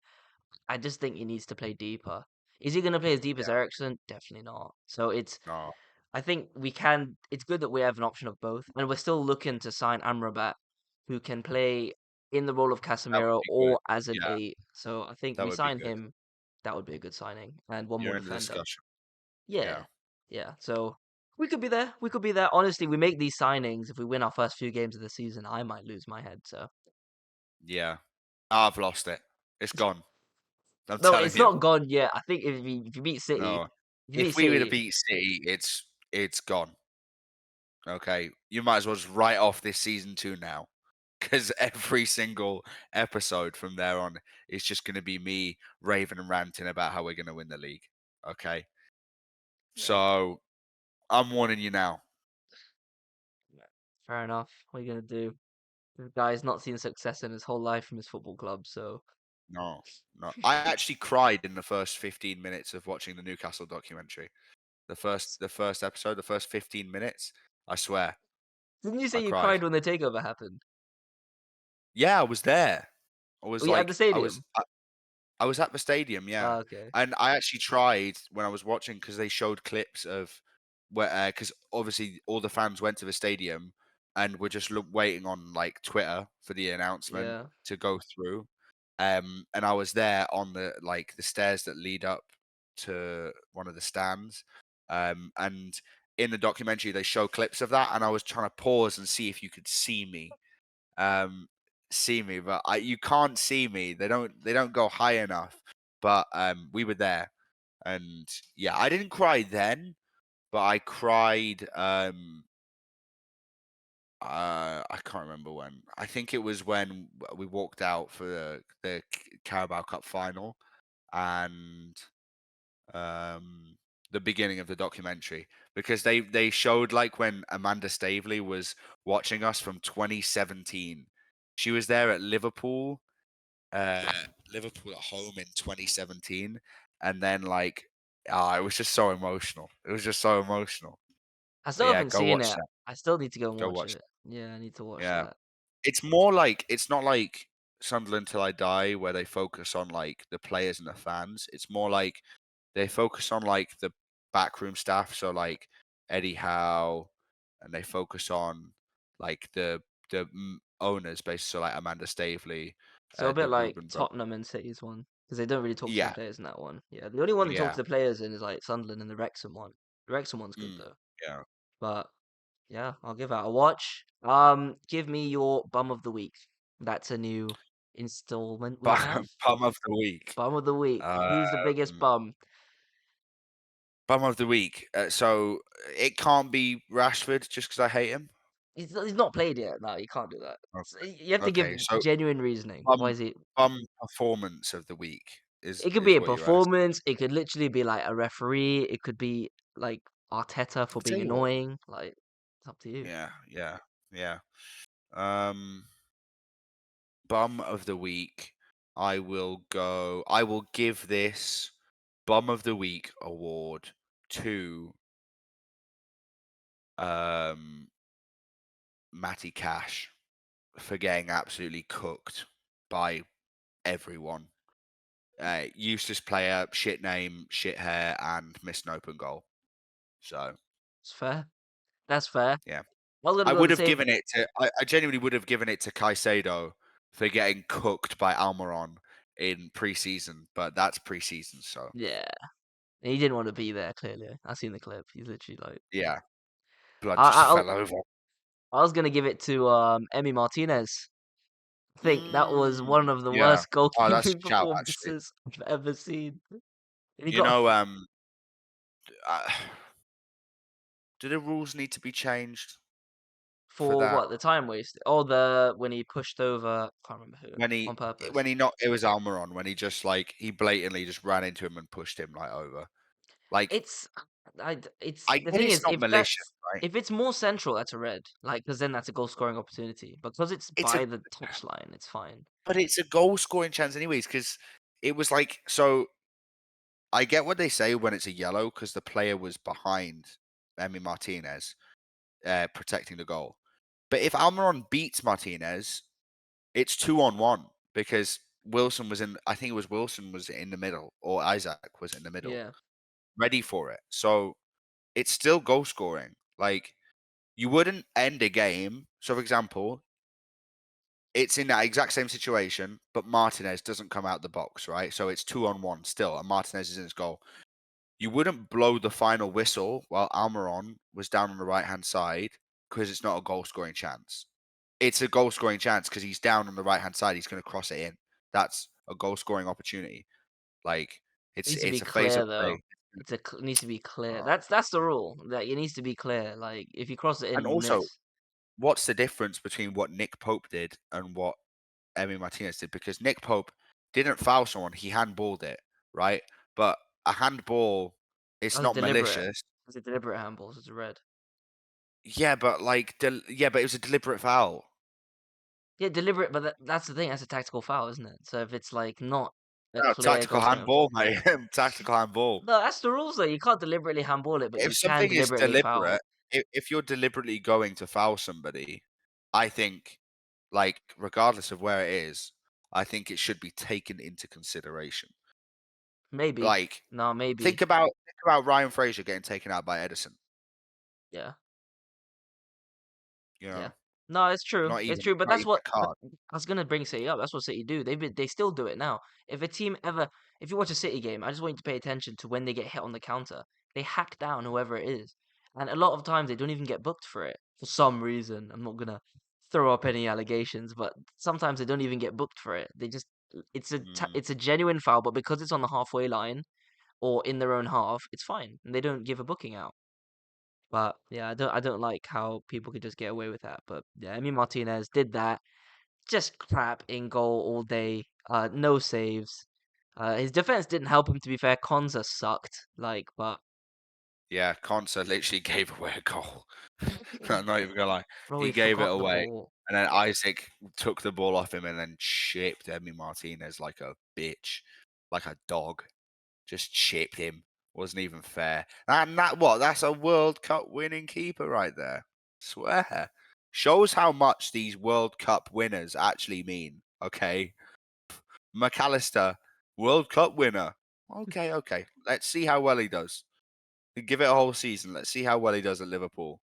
I just think he needs to play deeper. Is he gonna play as deep as Yeah. Ericsson? Definitely not. So No, I think we can. It's good that we have an option of both, and we're still looking to sign Amrabat, who can play in the role of that would Casemiro be good. or as an Yeah, eight. So I think that we would be sign good. him. That would be a good signing, and one more You're in the defender. discussion. Yeah. Yeah, yeah. So we could be there. We could be there. Honestly, we make these signings. If we win our first few games of the season, I might lose my head. So Yeah. I've lost it. It's gone. I'm no, telling it's you. not gone yet. I think if you beat City, No. if you beat If we were to City, beat City, it's gone. Okay. You might as well just write off this season 2 now. Because every single episode from there on is just going to be me raving and ranting about how we're going to win the league. Okay. yeah, So I'm warning you now. yeah, fair enough. What are you gonna do? This guy's not seen success in his whole life from his football club, so No, no. I actually cried in the first 15 minutes of watching the Newcastle documentary. The first episode, the first 15 minutes, I swear, didn't you I say you cried. cried when the takeover happened? Yeah, I was there. I was Were you at the like, stadium? I was at the stadium, yeah, Oh, okay. and I actually tried when I was watching because they showed clips of where because obviously all the fans went to the stadium and were just waiting on like Twitter for the announcement Yeah. to go through, and I was there on the stairs that lead up to one of the stands, and in the documentary they show clips of that, and I was trying to pause and see if you could um, see me, but you can't see me. They don't go high enough. but we were there, and yeah, I didn't cry then, but I cried. I can't remember when. I think it was when we walked out for the Carabao Cup final, and um, the beginning of the documentary, because they showed like when Amanda Staveley was watching us from 2017. She was there at Liverpool, uh, Liverpool at home in 2017, and then like, it was just so emotional. It was just so emotional. I But still yeah, haven't go seen watch it. that. I still need to go and Go watch watch it. Yeah, I need to that. watch Yeah. that. It's more like it's not like Sunderland Till I Die, where they focus on like the players and the fans. It's more like they focus on like the backroom staff, so like Eddie Howe, and they focus on like the owners, basically, so like Amanda Staveley, So a bit the like Reuben brothers. Tottenham and City's one, because they don't really talk to the Yeah, players in that one. Yeah, the only one that talks yeah, to the players in is like Sunderland and the Wrexham one. The Wrexham one's good mm, though. yeah. But yeah, I'll give that a watch. Give me your bum of the week. That's a new installment we have. Bum of the week. Bum of the week. Who's the biggest Um, bum? Bum of the week. So it can't be Rashford just because I hate him. He's not played yet. No, you can't do that. You have to give Okay, so genuine reasoning. Why bum is he? bum performance of the week is It could be is a what you're asking. performance. It could literally be like a referee. It could be like Arteta for I'll tell being you what. annoying. Like it's up to you. Yeah, yeah, yeah. Um, Bum of the week. I will give this Bum of the Week award to um Matty Cash for getting absolutely cooked by everyone. Useless player, shit name, shit hair, and missed an open goal. So It's fair. That's fair. yeah. I was gonna I go would the have same. given it to. I genuinely would have given it to Caicedo for getting cooked by Almiron in preseason, but that's preseason, so Yeah, he didn't want to be there. Clearly, I seen the clip. He's literally like. yeah, blood I just I, fell over. I was gonna give it to Emi Martinez. I think that was one Mm, of the yeah. worst Oh, that's a goalkeeping shout actually. performances I've ever seen. And he You got know, uh, do the rules need to be changed for for that? what the time waste. Oh, the when he pushed over. I can't remember who When on he purpose. when he not it was Almiron when he just like he blatantly just ran into him and pushed him like over. Like It's it's I the get thing it's is not malicious, right? if it's more central, that's a red. Like because then that's a goal scoring opportunity. Because it's It's a by the touchline, it's fine. But it's a goal scoring chance anyways, because it was like so I get what they say when it's a yellow because the player was behind Emi Martinez, protecting the goal. But if Almiron beats Martinez, it's 2-on-1 because Wilson was in. I think it was Wilson was in the middle, or Isaac was in the middle, Yeah, ready for it. So it's still goal scoring. Like you wouldn't end a game. So, for example, it's in that exact same situation, but Martinez doesn't come out the box, right? So it's 2-on-1 still, and Martinez is in his goal. You wouldn't blow the final whistle while Almiron was down on the right hand side because it's not a goal scoring chance. It's a goal scoring chance because he's down on the right hand side. He's going to cross it in. That's a goal scoring opportunity. Like needs to be it's a phase of clear though. play. Needs to be clear. Uh, That's the rule. That it needs to be clear. Like if you cross it in, and you also, miss. what's the difference between what Nick Pope did and what Emi Martinez did? Because Nick Pope didn't foul someone; he handballed it, right? But a handball, That it's was not deliberate. malicious. It's a deliberate handball. So it's a red. Yeah, but like, yeah, but it was a deliberate foul. Yeah, deliberate. But that's the thing. That's a tactical foul, isn't it? So if it's like not a No, clear tactical goal scoring. handball, mate. Tactical handball. No, that's the rules though. You can't deliberately handball it, but If you can something is deliberately deliberate, foul. if you're deliberately going to foul somebody, I think, like, regardless of where it is, I think it should be taken into consideration. Maybe. Like, No, maybe. think about Ryan Fraser getting taken out by Edison. Yeah. You Yeah. know, No, it's true. It's true. But not that's even what. a But card. I was gonna bring City up. That's what City do. They still do it now. If a team ever, if you watch a City game, I just want you to pay attention to when they get hit on the counter. They hack down whoever it is, and a lot of times they don't even get booked for it for some reason. I'm not gonna throw up any allegations, but sometimes they don't even get booked for it. They just Mm. it's a genuine foul, but because it's on the halfway line or in their own half, it's fine, and they don't give a booking out. But yeah, I don't like how people could just get away with that. But yeah, Emi Martinez did that. Just crap in goal all day. No saves. His defense didn't help him. To be fair, Konza sucked. But Yeah, Konsa literally gave away a goal. I'm not even gonna lie. bro, He he gave it forgot the away, ball. and then Isaac took the ball off him and then chipped Emi Martinez like a bitch, like a dog. Just chipped him. Wasn't even fair. And that's a World Cup winning keeper right there. Swear. Shows how much these World Cup winners actually mean. Okay. McAllister, World Cup winner. Okay. Let's see how well he does. Give it a whole season. Let's see how well he does at Liverpool.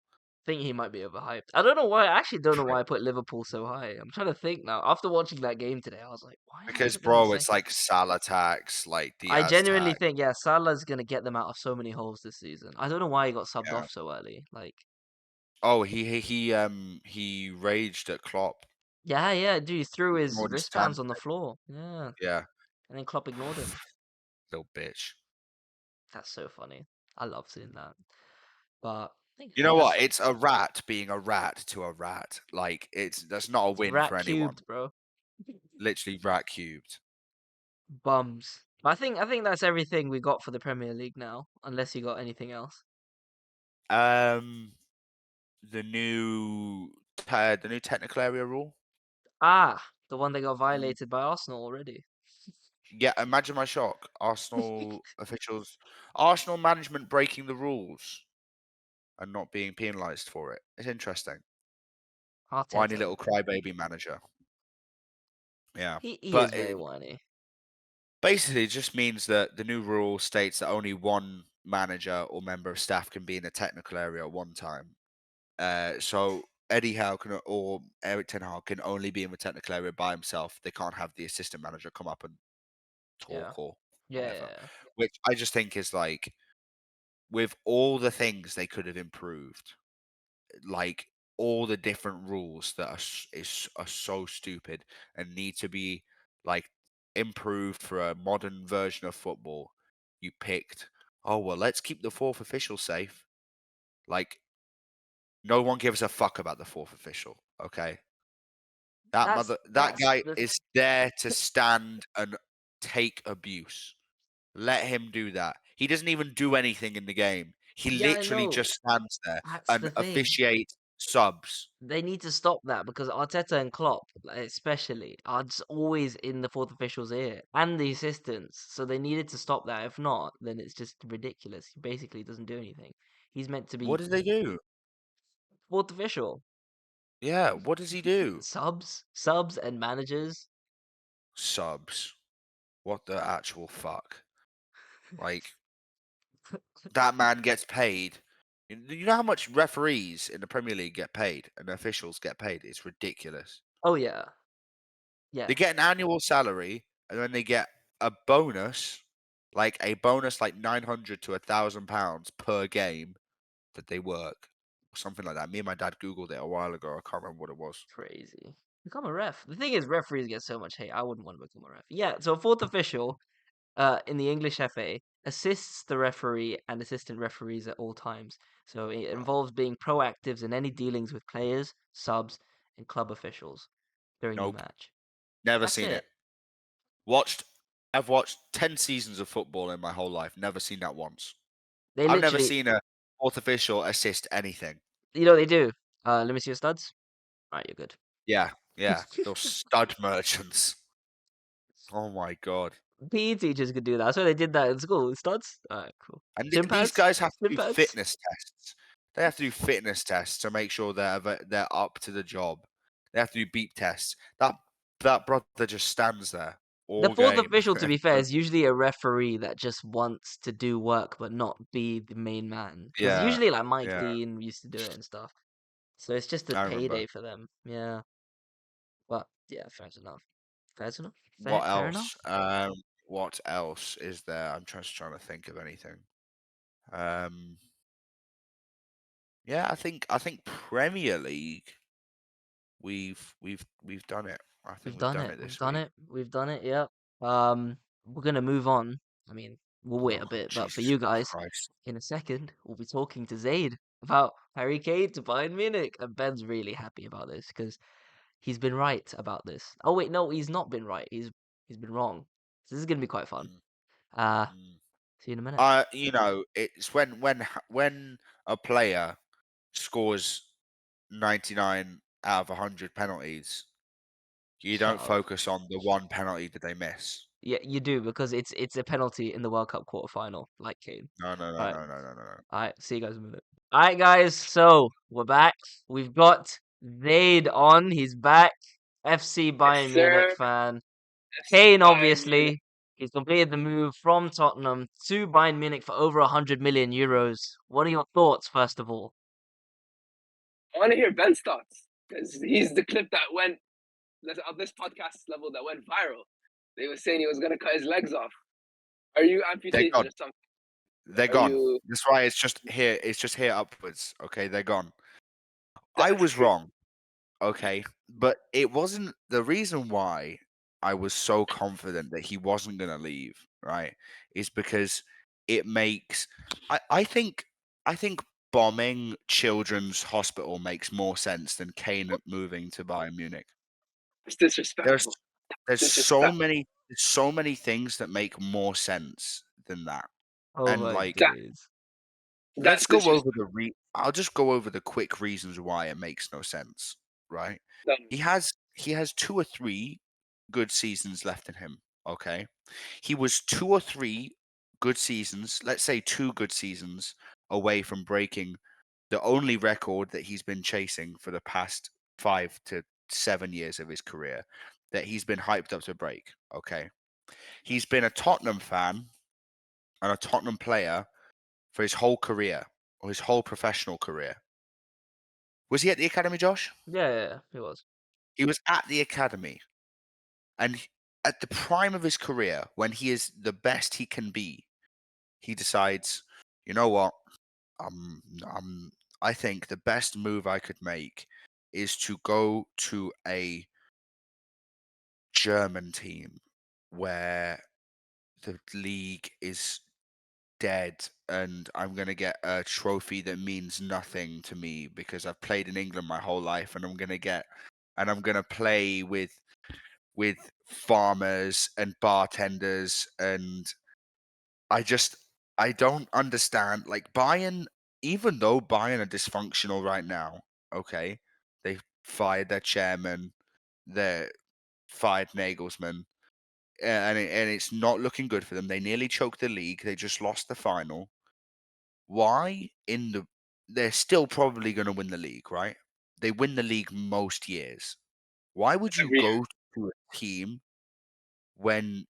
Think he might be overhyped. I don't know why. I actually don't know why Prick. I put Liverpool so high. I'm trying to think now. After watching that game today, I was like, why did I Because put them in bro, it's second? like Salah tax, like I Diaz genuinely tax. think, yeah, Salah's gonna get them out of so many holes this season. I don't know why he got subbed Yeah. off so early. Oh, he raged at Klopp. Yeah, dude, he threw his Ignored his stand. wristbands on the floor. Yeah, Yeah, and then Klopp ignored him. little bitch. That's so funny. I love seeing that. But You hey, know that's what? It's a rat being a rat to a rat. Like that's not a win for rat anyone. cubed, bro. Literally rat cubed. Bums. I think that's everything we got for the Premier League now, unless you got anything else. Um, the new technical area rule. Ah, the one that got Mm. violated by Arsenal already. Yeah, imagine my shock. Arsenal management breaking the rules and not being penalised for it. It's interesting. Whiny Arteta, little man. crybaby manager. Yeah, He is but very whiny. basically, it just means that the new rule states that only one manager or member of staff can be in the technical area at one time. So Eddie Howe or Eric Ten Hag can only be in the technical area by himself. They can't have the assistant manager come up and Yeah. talk or Yeah, whatever. yeah. Which I just think is like, with all the things they could have improved, like all the different rules that are so stupid and need to be like improved for a modern version of football. You picked, oh well, let's keep the fourth official safe. Like, no one gives a fuck about the fourth official. Okay, that That's guy the is there to stand and take abuse. Let him do that. He doesn't even do anything in the game. He Yeah, I literally know. just stands there That's and the thing. officiates subs. They need to stop that because Arteta and Klopp, especially, are just always in the fourth official's ear and the assistants. So they needed to stop that. If not, then it's just ridiculous. He basically doesn't do anything. He's meant to What be did they do? fourth official. Yeah, what does he do? Subs and managers. Subs. What the actual fuck? Like, that man gets paid. You know how much referees in the Premier League get paid and officials get paid? It's ridiculous. Oh yeah, yeah, They get an annual salary and then they get a bonus, like 900 to £1,000 per game that they work. Something like that. Me and my dad Googled it a while ago. I can't remember what it was. crazy. Become a ref. The thing is, referees get so much hate. I wouldn't want to become a ref. Yeah, so a fourth official in the English FA assists the referee and assistant referees at all times. So it Bro. involves being proactive in any dealings with players, subs, and club officials during the Nope. match. Never That's seen it. it. Watched I've watched 10 seasons of football in my whole life. Never seen that once. They I've never literally, seen a fourth official assist anything. you know what they do? Let me see your studs. All right, you're good. Yeah. Those stud merchants. Oh my god. PE teachers could do that. So they did that in school. Studs. All right, cool. And Shin these pads. guys have to Shin do pads. fitness tests. They have to do fitness tests to make sure they're up to the job. They have to do beep tests. That brother just stands there The all fourth game. official, to be fair, is usually a referee that just wants to do work but not be the main man. Because Yeah, usually, like Mike yeah. Dean used to do it and stuff. So it's just a I remember. payday for them. Yeah. But yeah, fair enough. Fair enough. What Fair enough. else? What else is there? I'm just trying to think of anything. Um, yeah, I think Premier League we've done it. I think We've we've done done it. it We've this done week. it. We've done it. Yep. We're gonna move on. I mean, we'll wait Oh, a bit, but for Jesus you guys, Christ. in a second, we'll be talking to Zaid about Harry Kane to Bayern Munich, and Ben's really happy about this because he's been right about this. Oh wait, no, he's not been right. He's been wrong. So this is gonna be quite fun. Mm, Uh, mm. see you in a minute. It's when a player scores 99 out of 100 penalties, you Shut don't up. focus on the one penalty that they miss. Yeah, you do because it's a penalty in the World Cup quarterfinal, like Kane. No, no, no, All right. no, no, no, no, no. All right, see you guys in a minute. All right, guys, so we're back. We've got Zaid on. He's back. FC Yes, Bayern Munich sir. fan. FC Kane, Bayern Munich. obviously, he's completed the move from Tottenham to Bayern Munich for over 100 million euros. What are your thoughts, first of all? I want to hear Ben's thoughts because he's the clip that went of this podcast level that went viral. They were saying he was gonna cut his legs off. Are you They're amputated gone. or something? They're Are gone. you? That's why it's just here. It's just here upwards. Okay, they're gone. I That's was crazy. wrong. Okay, but it wasn't the reason why I was so confident that he wasn't going to leave, right? Is because it makes I think bombing Children's Hospital makes more sense than Kane moving to Bayern Munich. It's There's disrespectful. there's Disrespectful. so many things that make more sense than that. Oh And my like That days. that's let's go over disrespectful. I'll just go over the quick reasons why it makes no sense, right? He has 2 or 3 good seasons left in him, okay? He was 2 or 3 good seasons, let's say 2 good seasons away from breaking the only record that he's been chasing for the past 5 to 7 years of his career that he's been hyped up to break, okay? He's been a Tottenham fan and a Tottenham player for his whole career or his whole professional career. Was he at the academy, Josh? Yeah, he was. He was at the academy. And at the prime of his career, when he is the best he can be, he decides, you know what? Um, um, I think the best move I could make is to go to a German team where the league is dead and I'm going to get a trophy that means nothing to me because I've played in England my whole life and I'm going to play with farmers and bartenders and I just I don't understand like Bayern, even though Bayern are dysfunctional right now, okay? They fired their chairman, they fired Nagelsmann, and it's not looking good for them. They nearly choked the league. They just lost the final. Why in the they're still probably going to win the league, right? They win the league most years. Why would you Every year. go to a team when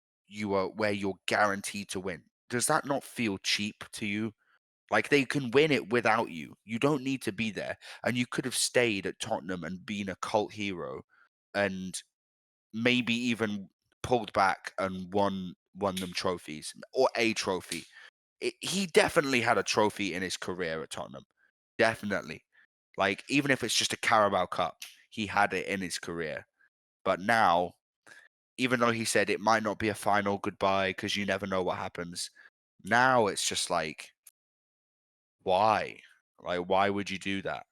where you're guaranteed to win? Does that not feel cheap to you? Like they can win it without you. You don't need to be there. And you could have stayed at Tottenham and been a cult hero and maybe even pulled back and won them trophies or a trophy. He definitely had a trophy in his career at Tottenham. Definitely. Like even if it's just a Carabao Cup, he had it in his career. But now, even though he said it might not be a final goodbye because you never know what happens, now it's just like, why? Like, why would you do that?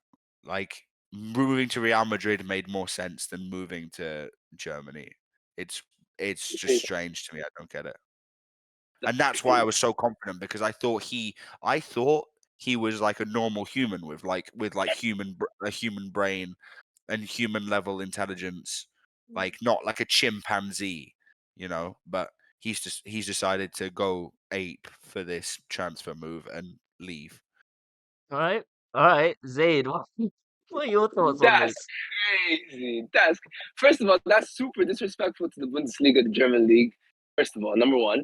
Like, moving to Real Madrid made more sense than moving to Germany. It's it's just strange to me. I don't get it. And that's why I was so confident because I thought he was like a normal human with a human brain and human level intelligence, like not like a chimpanzee, but he's decided to go ape for this transfer move and leave. All right, Zaid, what are your thoughts on That's this? crazy. That's first of all, that's super disrespectful to the Bundesliga, the German league. First of all, number one.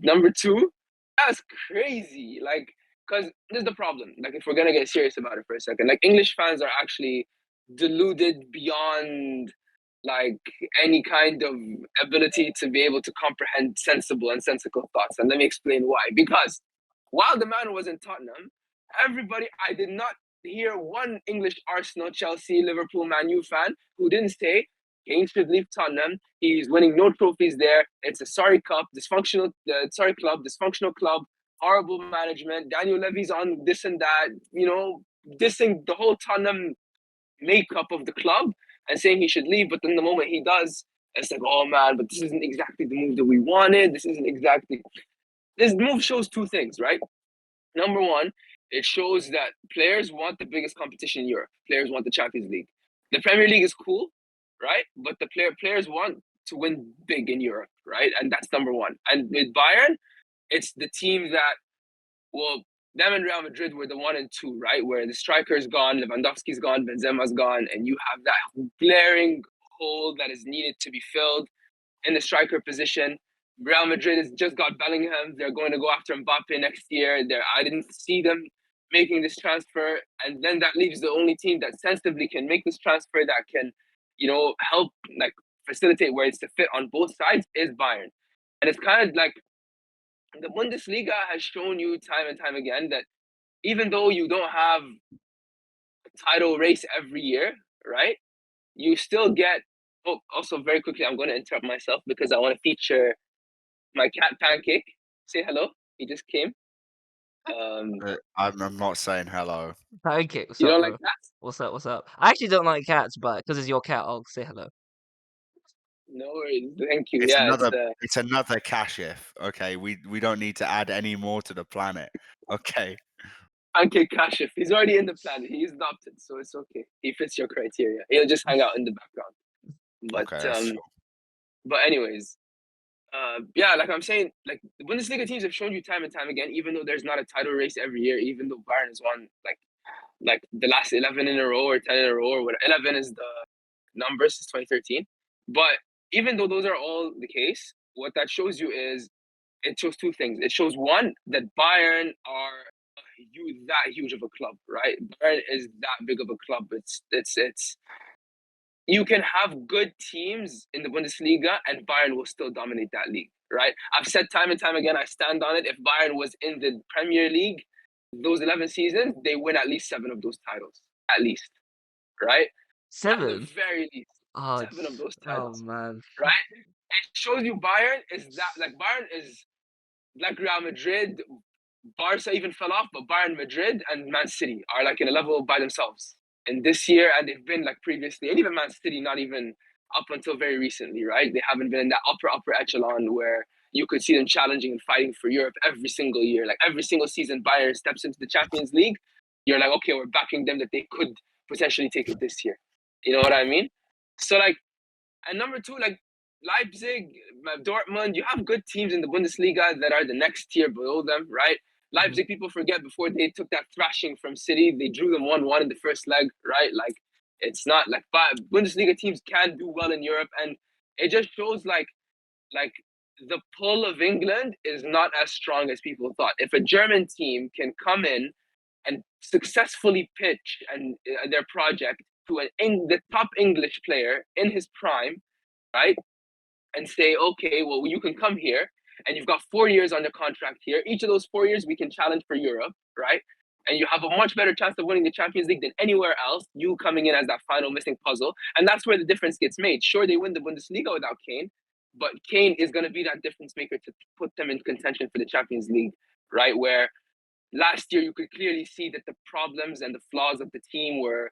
Number two, that's crazy. Like, because this is the problem. Like, if we're gonna get serious about it for a second, like English fans are actually deluded beyond like any kind of ability to be able to comprehend sensible and sensical thoughts. And let me explain why. Because while the man was in Tottenham, I did not hear one English Arsenal, Chelsea, Liverpool, Man U fan who didn't say Kane should leave Tottenham. He's winning no trophies there. It's a sorry club, dysfunctional club, horrible management. Daniel Levy's on this and that, dissing the whole Tottenham makeup of the club and saying he should leave. But then the moment he does, it's like, oh man, but this isn't exactly the move that we wanted. This move shows two things, right? Number one, it shows that players want the biggest competition in Europe. Players want the Champions League. The Premier League is cool, right? But the players want to win big in Europe, right? And that's number one. And with Bayern, it's the team that, well, them and Real Madrid were the 1 and 2, right? Where the striker's gone, Lewandowski's gone, Benzema's gone, and you have that glaring hole that is needed to be filled in the striker position. Real Madrid has just got Bellingham. They're going to go after Mbappe next year. I didn't see them making this transfer. And then that leaves the only team that sensibly can make this transfer that can, help facilitate where it's to fit on both sides is Bayern. And it's kind of like the Bundesliga has shown you time and time again that even though you don't have a title race every year, right, you still get. Oh, also very quickly, I'm going to interrupt myself because I want to feature my cat Pancake. Say hello. He just came. I'm not saying hello. Pancake, what's You up, don't bro? like cats? What's up? I actually don't like cats, but because it's your cat, I'll say hello. No worries. Thank you. It's Yeah, it's another Kashif. Okay, we don't need to add any more to the planet. Okay. Pancake Kashif. He's already in the planet. He's adopted, so it's okay. He fits your criteria. He'll just hang out in the background. But Okay. but anyways, yeah, like I'm saying, like the Bundesliga teams have shown you time and time again, even though there's not a title race every year, even though Bayern has won like the last 11 in a row or 10 in a row or whatever. 11 is the number since 2013. But even though those are all the case, what that shows you is it shows two things. It shows one, that Bayern are that huge of a club, right? Bayern is that big of a club. It's you can have good teams in the Bundesliga and Bayern will still dominate that league, right? I've said time and time again, I stand on it. If Bayern was in the Premier League, those 11 seasons, they win at least 7 of those titles, at least, right? At the 7? very least, Oh, 7 of those oh titles, man. right? It shows you Bayern is like Real Madrid. Barca even fell off, but Bayern, Madrid, and Man City are like in a level by themselves. And this year, and they've been like previously, and even Man City, not even up until very recently, right? They haven't been in that upper echelon where you could see them challenging and fighting for Europe every single year. Like every single season, Bayern steps into the Champions League. You're like, okay, we're backing them that they could potentially take it this year. You know what I mean? So like, and number two, like Leipzig, Dortmund, you have good teams in the Bundesliga that are the next tier below them, right? Leipzig, people forget before they took that thrashing from City, they drew them 1-1 in the first leg, right? Like, it's not like, but Bundesliga teams can do well in Europe, and it just shows like the pull of England is not as strong as people thought. If a German team can come in and successfully pitch and their project to the top English player in his prime, right, and say, okay, well, you can come here and you've got 4 years on the contract here. Each of those 4 years, we can challenge for Europe, right? And you have a much better chance of winning the Champions League than anywhere else, you coming in as that final missing puzzle. And that's where the difference gets made. Sure, they win the Bundesliga without Kane, but Kane is going to be that difference maker to put them in contention for the Champions League, right? Where last year, you could clearly see that the problems and the flaws of the team were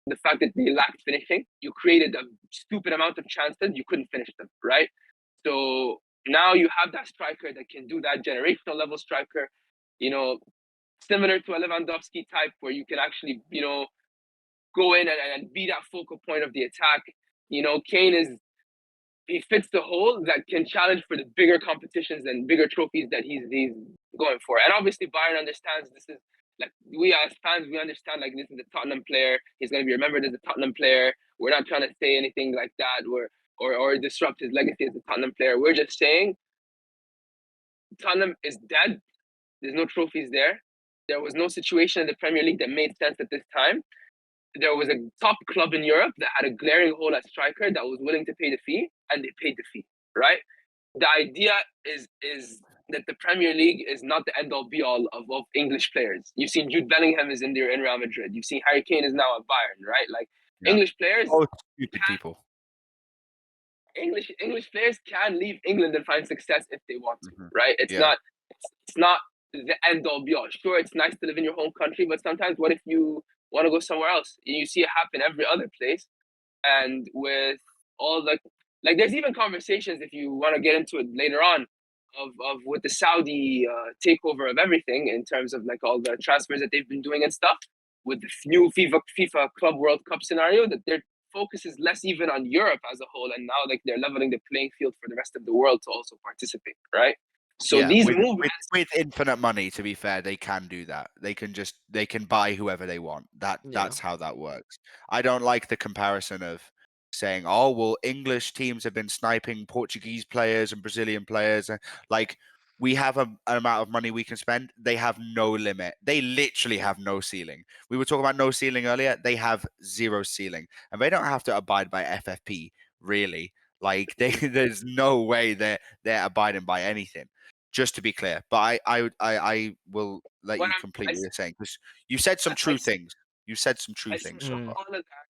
the fact that they lacked finishing. You created a stupid amount of chances, you couldn't finish them, right? So now you have that striker that can do that generational level striker, similar to a Lewandowski type where you can actually, go in and be that focal point of the attack. Kane he fits the hole that can challenge for the bigger competitions and bigger trophies that he's going for. And obviously Bayern understands this is like, we as fans, we understand like this is a Tottenham player. He's going to be remembered as a Tottenham player. We're not trying to say anything like that or disrupt his legacy as a Tottenham player. We're just saying Tottenham is dead. There's no trophies there. There was no situation in the Premier League that made sense at this time. There was a top club in Europe that had a glaring hole at striker that was willing to pay the fee, and they paid the fee, right? The idea is that the Premier League is not the end-all be-all of English players. You've seen Jude Bellingham is in Real Madrid. You've seen Harry Kane is now at Bayern, right? Like, yeah. English players... Oh, stupid people. English players can leave England and find success if they want to, Mhm. right? It's Yeah. not the end all be all. Sure, it's nice to live in your home country, but sometimes what if you want to go somewhere else? You see it happen every other place, and with all the like, there's even conversations, if you want to get into it later on, of with the Saudi takeover of everything in terms of like all the transfers that they've been doing and stuff, with the new FIFA Club World Cup scenario, that their focus is less even on Europe as a whole, and now like they're leveling the playing field for the rest of the world to also participate, right? So Yeah, these with, movements, with infinite money, to be fair, they can do that. They can buy whoever they want. Yeah. That's how that works. I don't like the comparison of saying, "Oh, well, English teams have been sniping Portuguese players and Brazilian players." Like, we have an amount of money we can spend. They have no limit. They literally have no ceiling. We were talking about no ceiling earlier. They have zero ceiling, and they don't have to abide by FFP really. Like, there's no way they're abiding by anything. Just to be clear, but I will let what you I'm, complete I, what you're saying, because you said some true I, things. You said some true I say things so Mm. far. all of that.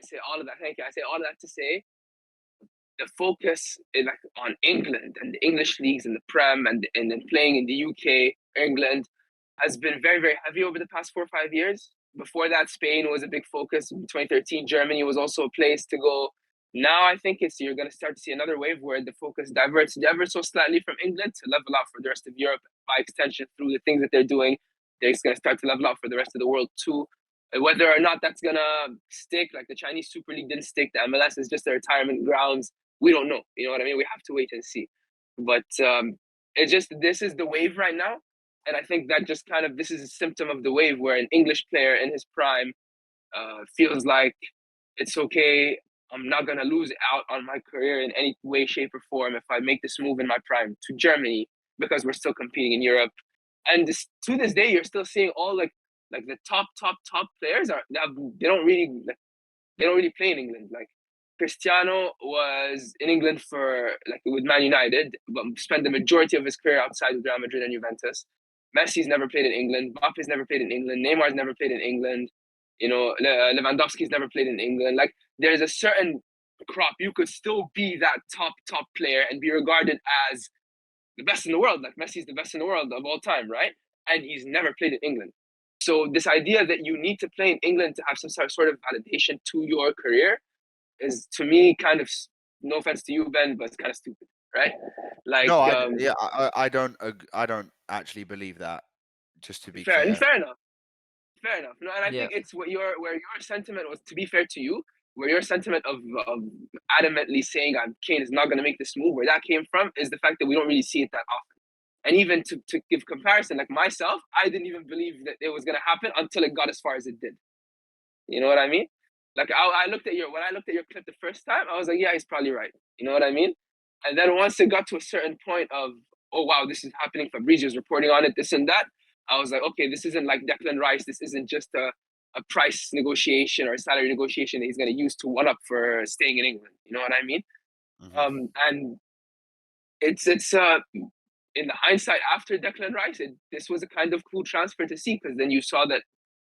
I say all of that. Thank you. I say all of that to say the focus is like on England and the English leagues and the Prem and then playing in the UK, England has been very, very heavy over the past 4 or 5 years. Before that, Spain was a big focus. In 2013, Germany was also a place to go. Now I think you're going to start to see another wave where the focus diverts ever so slightly from England to level out for the rest of Europe. By extension, through the things that they're doing, they're going to start to level out for the rest of the world too. Whether or not that's going to stick, like the Chinese Super League didn't stick, the MLS is just a retirement grounds. We don't know. You know what I mean? We have to wait and see. But it's just, this is the wave right now. And I think that just kind of, this is a symptom of the wave where an English player in his prime feels like it's okay. I'm not going to lose out on my career in any way, shape, or form if I make this move in my prime to Germany, because we're still competing in Europe. And to this day, you're still seeing all like the top players they don't really play in England. Like Cristiano was in England for like with Man United, but spent the majority of his career outside with Real Madrid and Juventus. Messi's never played in England. Mbappe's never played in England. Neymar's never played in England. You know, Lewandowski's never played in England. Like, there's a certain crop. You could still be that top player and be regarded as the best in the world. Like, Messi's the best in the world of all time, right? And he's never played in England. So this idea that you need to play in England to have some sort of validation to your career is, to me, kind of, no offense to you, Ben, but it's kind of stupid, right? Like, No, I don't actually believe that. Just to be fair clear. enough. Fair enough. No, and I Yeah. think it's where your sentiment was, to be fair to you, where your sentiment of adamantly saying Kane is not going to make this move, where that came from is the fact that we don't really see it that often. And even to give comparison, like myself, I didn't even believe that it was going to happen until it got as far as it did. You know what I mean? Like, when I looked at your clip the first time, I was like, yeah, he's probably right. You know what I mean? And then once it got to a certain point of, oh wow, this is happening, Fabrizio's reporting on it, this and that, I was like, okay, this isn't like Declan Rice. This isn't just a price negotiation or a salary negotiation that he's going to use to one up for staying in England. You know what I mean? Mhm. And it's in the hindsight after Declan Rice, this was a kind of cool transfer to see, because then you saw that,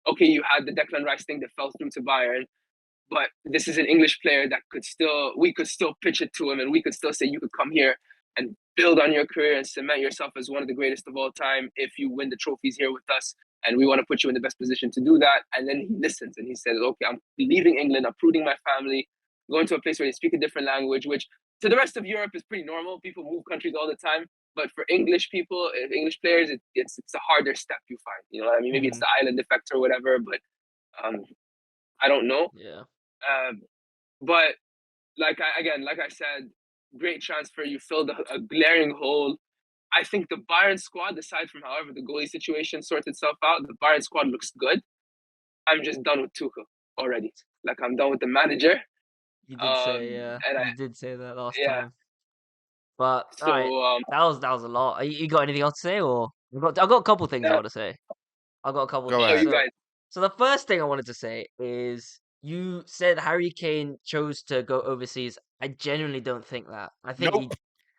okay, you had the Declan Rice thing that fell through to Bayern, but this is an English player that we could still pitch it to him, and we could still say, you could come here and build on your career and cement yourself as one of the greatest of all time if you win the trophies here with us, and we want to put you in the best position to do that. And then he listens and he says, okay, I'm leaving England, uprooting my family, going to a place where they speak a different language, which to the rest of Europe is pretty normal. People move countries all the time. But for English people, English players, it's a harder step, you find. You know what I mean? Maybe it's the island effect or whatever, but I don't know. Yeah. But like I said, great transfer. You filled a glaring hole. I think the Bayern squad, aside from however the goalie situation sorts itself out, the Bayern squad looks good. I'm just done with Tuchel already. Like, I'm done with the manager. You did say, yeah. And You did say that last yeah. time. But So alright, that was a lot. You got anything else to say, or I got a couple things I want to say. I got a couple Go things. ahead. you guys. So the first thing I wanted to say is, you said Harry Kane chose to go overseas. I genuinely don't think that. Nope.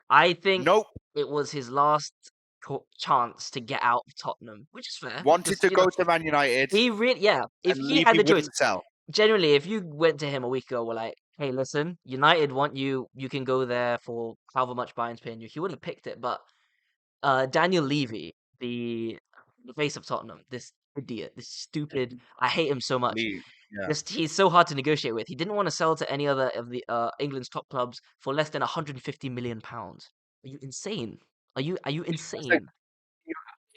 I think Nope. it was his last chance to get out of Tottenham, which is fair. Wanted 'cause, to you go know, to Man United he really, yeah. If and he had Levy the choice, wouldn't sell. genuinely, if you went to him a week ago, were like, hey, listen, United want you. You can go there for however much Bayern's paying you. He would have picked it, but Daniel Levy, the face of Tottenham, this idiot, this stupid. I hate him so much. League. Yeah. Just he's so hard to negotiate with. He didn't want to sell to any other of the England's top clubs for less than 150 million pounds. Are you insane? Are you It's like insane?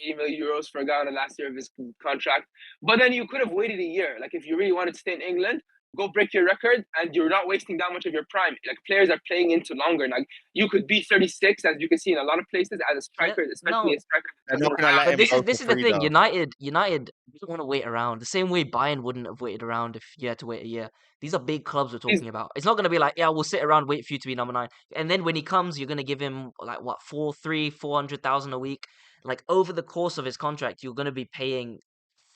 80 million euros for a guy on the last year of his contract. But then you could have waited a year. Like if you really wanted to stay in England, go break your record, and you're not wasting that much of your prime. Like players are playing into longer. Like you could be 36, as you can see in a lot of places, as a striker, especially No, a striker. They're That not doesn't going to let have, him but go this for is the free thing. though. United don't want to wait around. The same way Bayern wouldn't have waited around if you had to wait a year. These are big clubs we're he's talking about. It's not going to be like, yeah, we'll sit around wait for you to be number 9, and then when he comes, you're going to give him like what 400,000 a week. Like over the course of his contract, you're going to be paying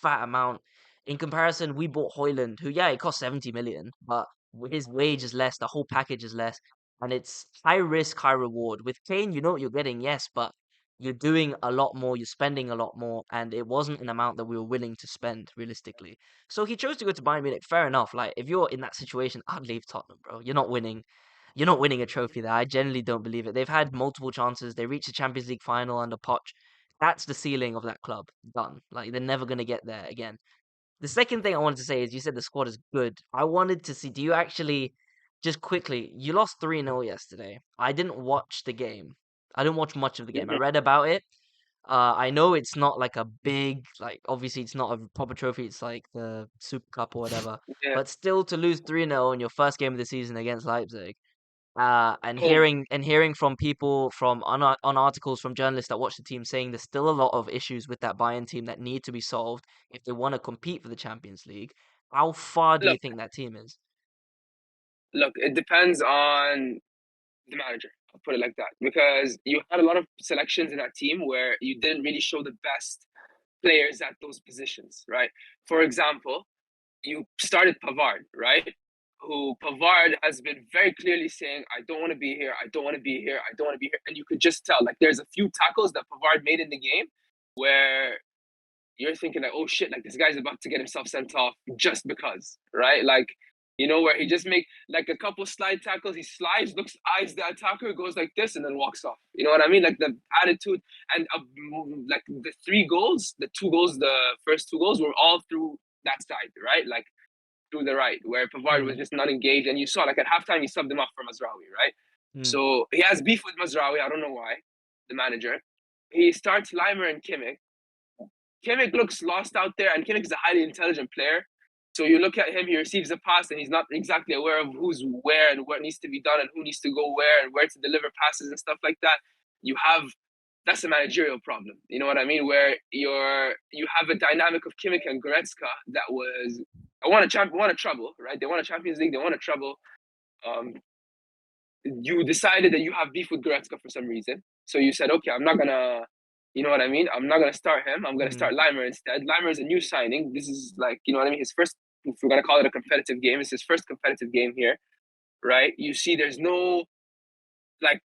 fat amount. In comparison, we bought Hoyland, who he cost 70 million, but his wage is less, the whole package is less, and it's high risk, high reward. With Kane, you know what you're getting, yes, but you're doing a lot more, you're spending a lot more, and it wasn't an amount that we were willing to spend realistically. So he chose to go to Bayern Munich. Fair enough. Like if you're in that situation, I'd leave Tottenham, bro. You're not winning. You're not winning a trophy there. I generally don't believe it. They've had multiple chances. They reached the Champions League final under Poch. That's the ceiling of that club. Done. Like they're never gonna get there again. The second thing I wanted to say is you said the squad is good. I wanted to see, do you actually, just quickly, you lost 3-0 yesterday. I didn't watch the game. I didn't watch much of the game. I read about it. I know it's not like a big, like, obviously it's not a proper trophy. It's like the Super Cup or whatever. yeah. But still to lose 3-0 in your first game of the season against Leipzig, and So hearing from people from on articles from journalists that watch the team saying there's still a lot of issues with that Bayern team that need to be solved if they want to compete for the Champions League. How far do you look, think that team is? it depends on the manager. I'll put it like that because you had a lot of selections in that team where you didn't really show the best players at those positions, right? For example, you started Pavard, right? Who Pavard has been very clearly saying, I don't want to be here, I don't want to be here, I don't want to be here. And you could just tell, like, there's a few tackles that Pavard made in the game where you're thinking, like, oh shit, like, this guy's about to get himself sent off just because, right? Like, where he just make like a couple slide tackles, he slides, looks, eyes the attacker, goes like this, and then walks off. You know what I mean? Like the attitude and like the 3 goals, the first 2 goals were all through that side, right? Like through the right, where Pavard was Mm, just not engaged. And you saw, like, at halftime, he subbed him off for Mazraoui, right? mm, So he has beef with Mazraoui. I don't know why, the manager. He starts Limer and Kimmich. Kimmich looks lost out there, and Kimmich is a highly intelligent player. So you look at him, he receives a pass, and he's not exactly aware of who's where and what needs to be done and who needs to go where and where to deliver passes and stuff like that. That's a managerial problem. You know what I mean? Where you have a dynamic of Kimmich and Goretzka that was want a trouble, right? They want a Champions League, they want a trouble. Um, you decided that you have beef with Goretzka for some reason. So you said, okay, I'm not gonna, you know what I mean? I'm not gonna start him. I'm gonna mm, start Limer instead. Limer is a new signing. This is like, you know what I mean? His first, if we're gonna call it a competitive game, it's his first competitive game here, right? You see, there's no like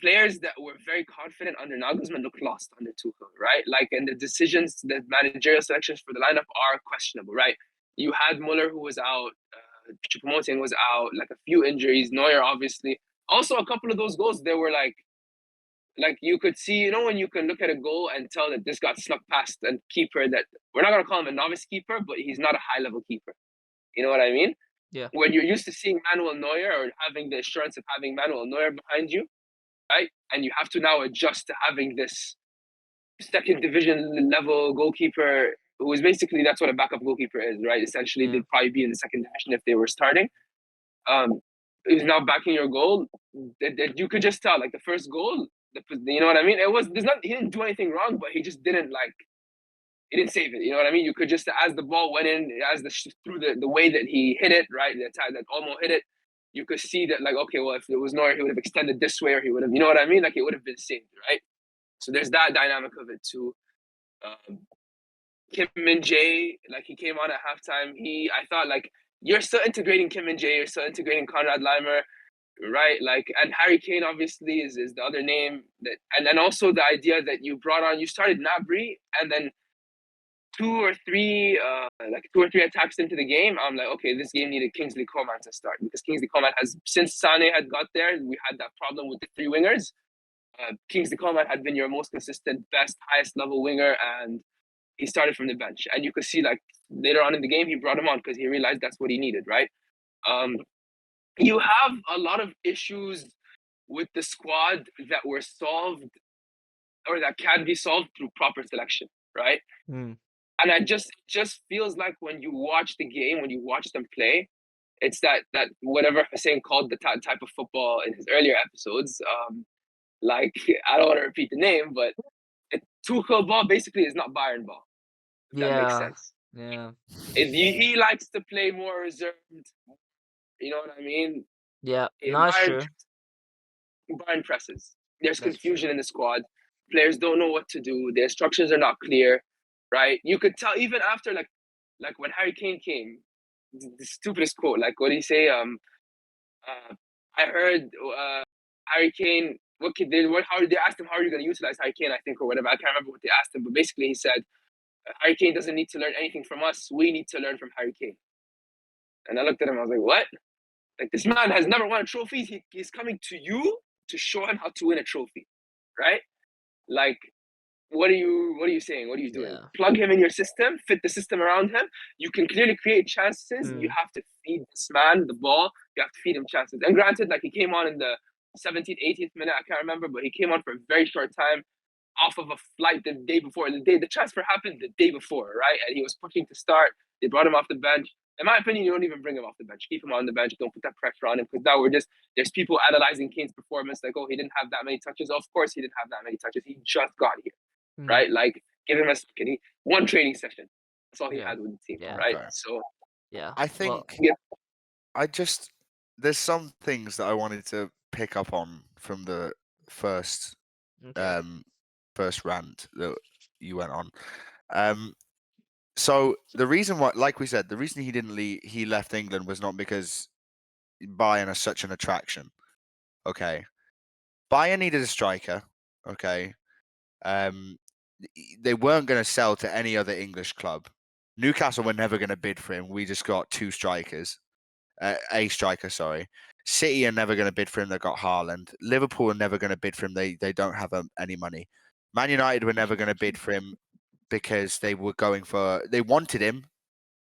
players that were very confident under Nagelsmann look lost under Tuchel, right? Like, and the decisions, the managerial selections for the lineup are questionable, right? You had Muller, who was out. Choupo-Moting was out. Like a few injuries. Neuer, obviously. Also, a couple of those goals, they were like you could see, when you can look at a goal and tell that this got snuck past a keeper that we're not gonna call him a novice keeper, but he's not a high level keeper. You know what I mean? yeah. When you're used to seeing Manuel Neuer or having the assurance of having Manuel Neuer behind you, right? And you have to now adjust to having this second division level goalkeeper who is basically, that's what a backup goalkeeper is, right? Essentially, Yeah. they'd probably be in the second division if they were starting. Who's now backing your goal? That you could just tell, like the first goal, you know what I mean? He didn't do anything wrong, but he just didn't he didn't save it. You know what I mean? You could just, as the ball went in, through the way that he hit it, right? The attack that almost hit it, you could see that, like, okay, well, if it was Neuer, he would have extended this way, or he would have, you know what I mean? Like, it would have been saved, right? So there's that dynamic of it too. Kim Min Jae, like, he came on at halftime. I thought, like, you're still integrating Kim Min Jae, you're still integrating Conrad Leimer, right? Like, and Harry Kane obviously is the other name that, and then also the idea that you started Nabry, and then two or three attacks into the game, I'm like, okay, this game needed Kingsley Coman to start, because Kingsley Coman has, since Sane had got there, we had that problem with the three wingers. Kingsley Coman had been your most consistent, best, highest level winger, and he started from the bench. And you could see, like, later on in the game, he brought him on because he realized that's what he needed, right? You have a lot of issues with the squad that were solved, or that can be solved, through proper selection, right? Mm. And I just feels like when you watch the game, when you watch them play, it's that whatever Hussein called the type of football in his earlier episodes. Like, I don't want to repeat the name, but Tuchel ball basically is not Bayern ball. If that makes Yeah. sense. Yeah. He likes to play more reserved. You know what I mean? Yeah. No, it's true. Bayern presses. There's That's confusion true. in the squad. Players don't know what to do. Their instructions are not clear, right? You could tell even after, like when Harry Kane came, the stupidest quote. Like, what did he say? I heard Harry Kane. How they asked him, how are you going to utilize Harry Kane? I think, or whatever. I can't remember what they asked him, but basically he said, Harry Kane doesn't need to learn anything from us. We need to learn from Harry Kane. And I looked at him. I was like, what? Like, this man has never won a trophy. He's coming to you to show him how to win a trophy, right? Like, what are you saying? What are you doing? Yeah. Plug him in your system, fit the system around him. You can clearly create chances. You have to feed this man the ball. You have to feed him chances. And granted, like, he came on in the 17th, 18th minute, I can't remember, but he came on for a very short time off of a flight the day before. The transfer happened the day before, right? And he was pushing to start. They brought him off the bench. In my opinion, you don't even bring him off the bench. Keep him on the bench. Don't put that pressure on him, because now there's people analyzing Kane's performance like, oh, he didn't have that many touches. Of course he didn't have that many touches. He just got here, right? Like, give him a second. One training session. That's all he had with the team, right? Okay. So yeah. I think there's some things that I wanted to pick up on from the first first rant that you went on. So the reason why, like we said, the reason he left England was not because Bayern is such an attraction. Okay. Bayern needed a striker. Okay. They weren't going to sell to any other English club. Newcastle were never going to bid for him. We just got two strikers. A striker, sorry. City are never going to bid for him. They got Haaland. Liverpool are never going to bid for him. They don't have any money. Man United were never going to bid for him because they wanted him,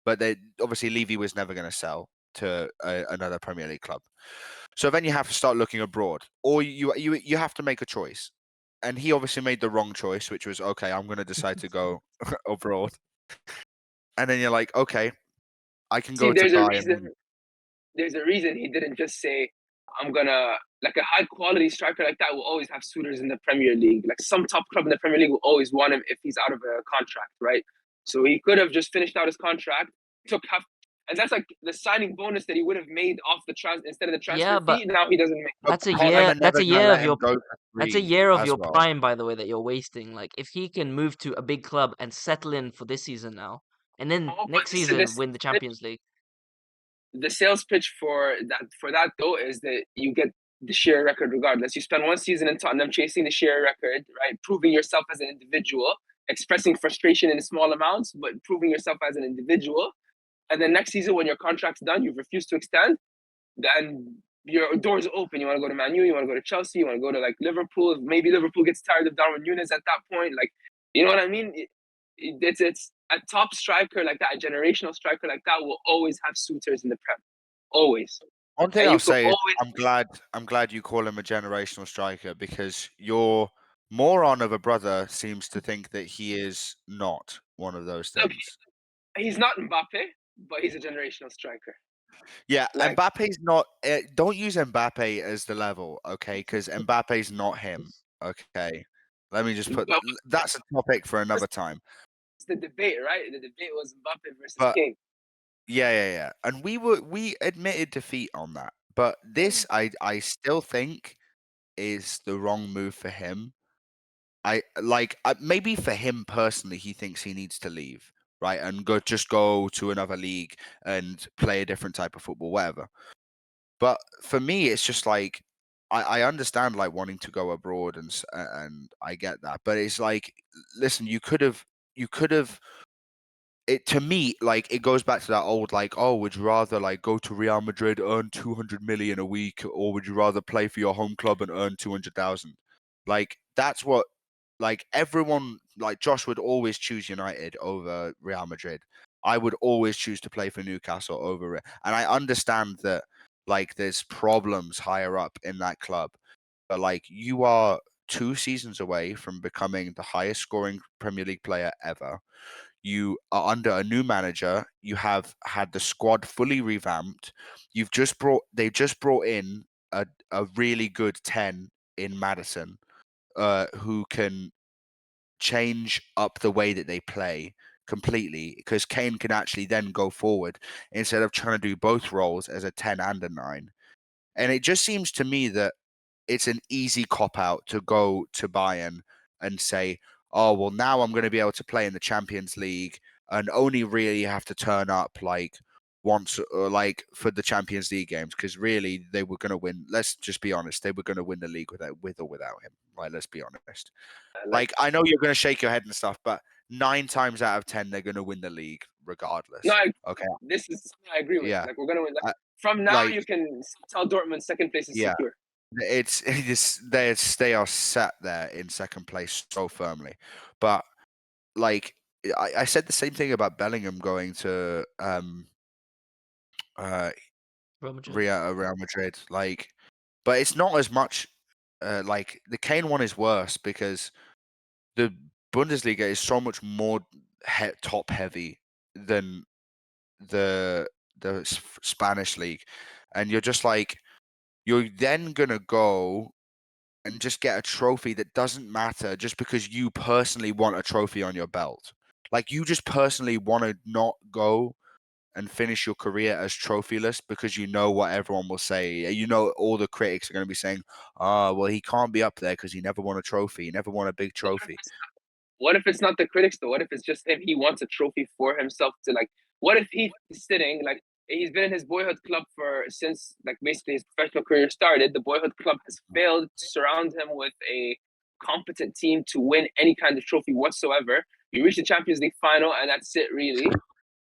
but obviously Levy was never going to sell to another Premier League club. So then you have to start looking abroad, or you have to make a choice. And he obviously made the wrong choice, which was, okay, I'm going to decide to go abroad. And then you're like, okay, I can go to Bayern. There's a reason he didn't just say, I'm gonna, like, a high quality striker like that will always have suitors in the Premier League. Like, some top club in the Premier League will always want him if he's out of a contract, right? So he could have just finished out his contract, took half, and that's like the signing bonus that he would have made off the instead of the transfer fee. Now he doesn't make. That's a year. That's a year of your. That's a year of your well. prime, by the way, that you're wasting. Like, if he can move to a big club and settle in for this season now, and then next season win the Champions League. The sales pitch for that though is that you get the share record regardless. You spend one season in Tottenham chasing the share record, right? Proving yourself as an individual, expressing frustration in small amounts, but proving yourself as an individual. And then next season, when your contract's done, you've refused to extend, then your doors are open. You want to go to Man U, you want to go to Chelsea, you want to go to, like, Liverpool. Maybe Liverpool gets tired of Darwin Núñez at that point. Like, you know what I mean? It's a top striker like that, a generational striker like that will always have suitors in the Prem. Always. One thing I'll say is I'm glad you call him a generational striker, because your moron of a brother seems to think that he is not one of those things. Look, he's not Mbappe, but he's a generational striker. Yeah, like, Mbappe's not. Don't use Mbappe as the level, okay? Because Mbappe's not him, okay? Let me just put. That's a topic for another time. It's the debate, right? The debate was Mbappe versus King. Yeah. And we admitted defeat on that. But this, I still think, is the wrong move for him. Maybe for him personally, he thinks he needs to leave, right, and go to another league and play a different type of football, whatever. But for me, it's just like I understand, like, wanting to go abroad, and I get that, but it's like, listen, you could have to me, like, it goes back to that old, like, oh, would you rather like go to Real Madrid, earn 200 million a week, or would you rather play for your home club and earn 200,000? Like, that's what, like, everyone, like, Josh would always choose United over Real Madrid. I would always choose to play for Newcastle over it. And I understand that, like, there's problems higher up in that club, but like, you are 2 seasons away from becoming the highest scoring Premier League player ever. You are under a new manager. You have had the squad fully revamped. They just brought in a really good 10 in Madison, who can change up the way that they play completely, because Kane can actually then go forward instead of trying to do both roles as a 10 and a 9. And it just seems to me that it's an easy cop out to go to Bayern and say, oh, well, now I'm going to be able to play in the Champions League and only really have to turn up like once, or like for the Champions League games, because really they were going to win. Let's just be honest. They were going to win the league with or without him. Like, let's be honest. Like, I know you're going to shake your head and stuff, but 9 times out of 10, they're going to win the league regardless. No, Okay. this is something I agree with. Yeah. Like, we're gonna win. Like, Uh, from now, like- you can tell Dortmund second place is Yeah. secure. They are sat there in second place so firmly, but like, I said the same thing about Bellingham going to Real Madrid. Real Madrid. Like, but it's not as much. Like, the Kane one is worse because the Bundesliga is so much more top heavy than the Spanish league, and you're just like, you're then gonna go and just get a trophy that doesn't matter just because you personally want a trophy on your belt. Like, you just personally want to not go and finish your career as trophyless because you know what everyone will say. You know, all the critics are going to be saying, oh, well, he can't be up there because he never won a trophy. He never won a big trophy. What if it's not the critics though? What if it's just him? He wants a trophy for himself to, like. What if he's sitting, like, he's been in his boyhood club since like basically his professional career started. The boyhood club has failed to surround him with a competent team to win any kind of trophy whatsoever. You reach the Champions League final, and that's it, really.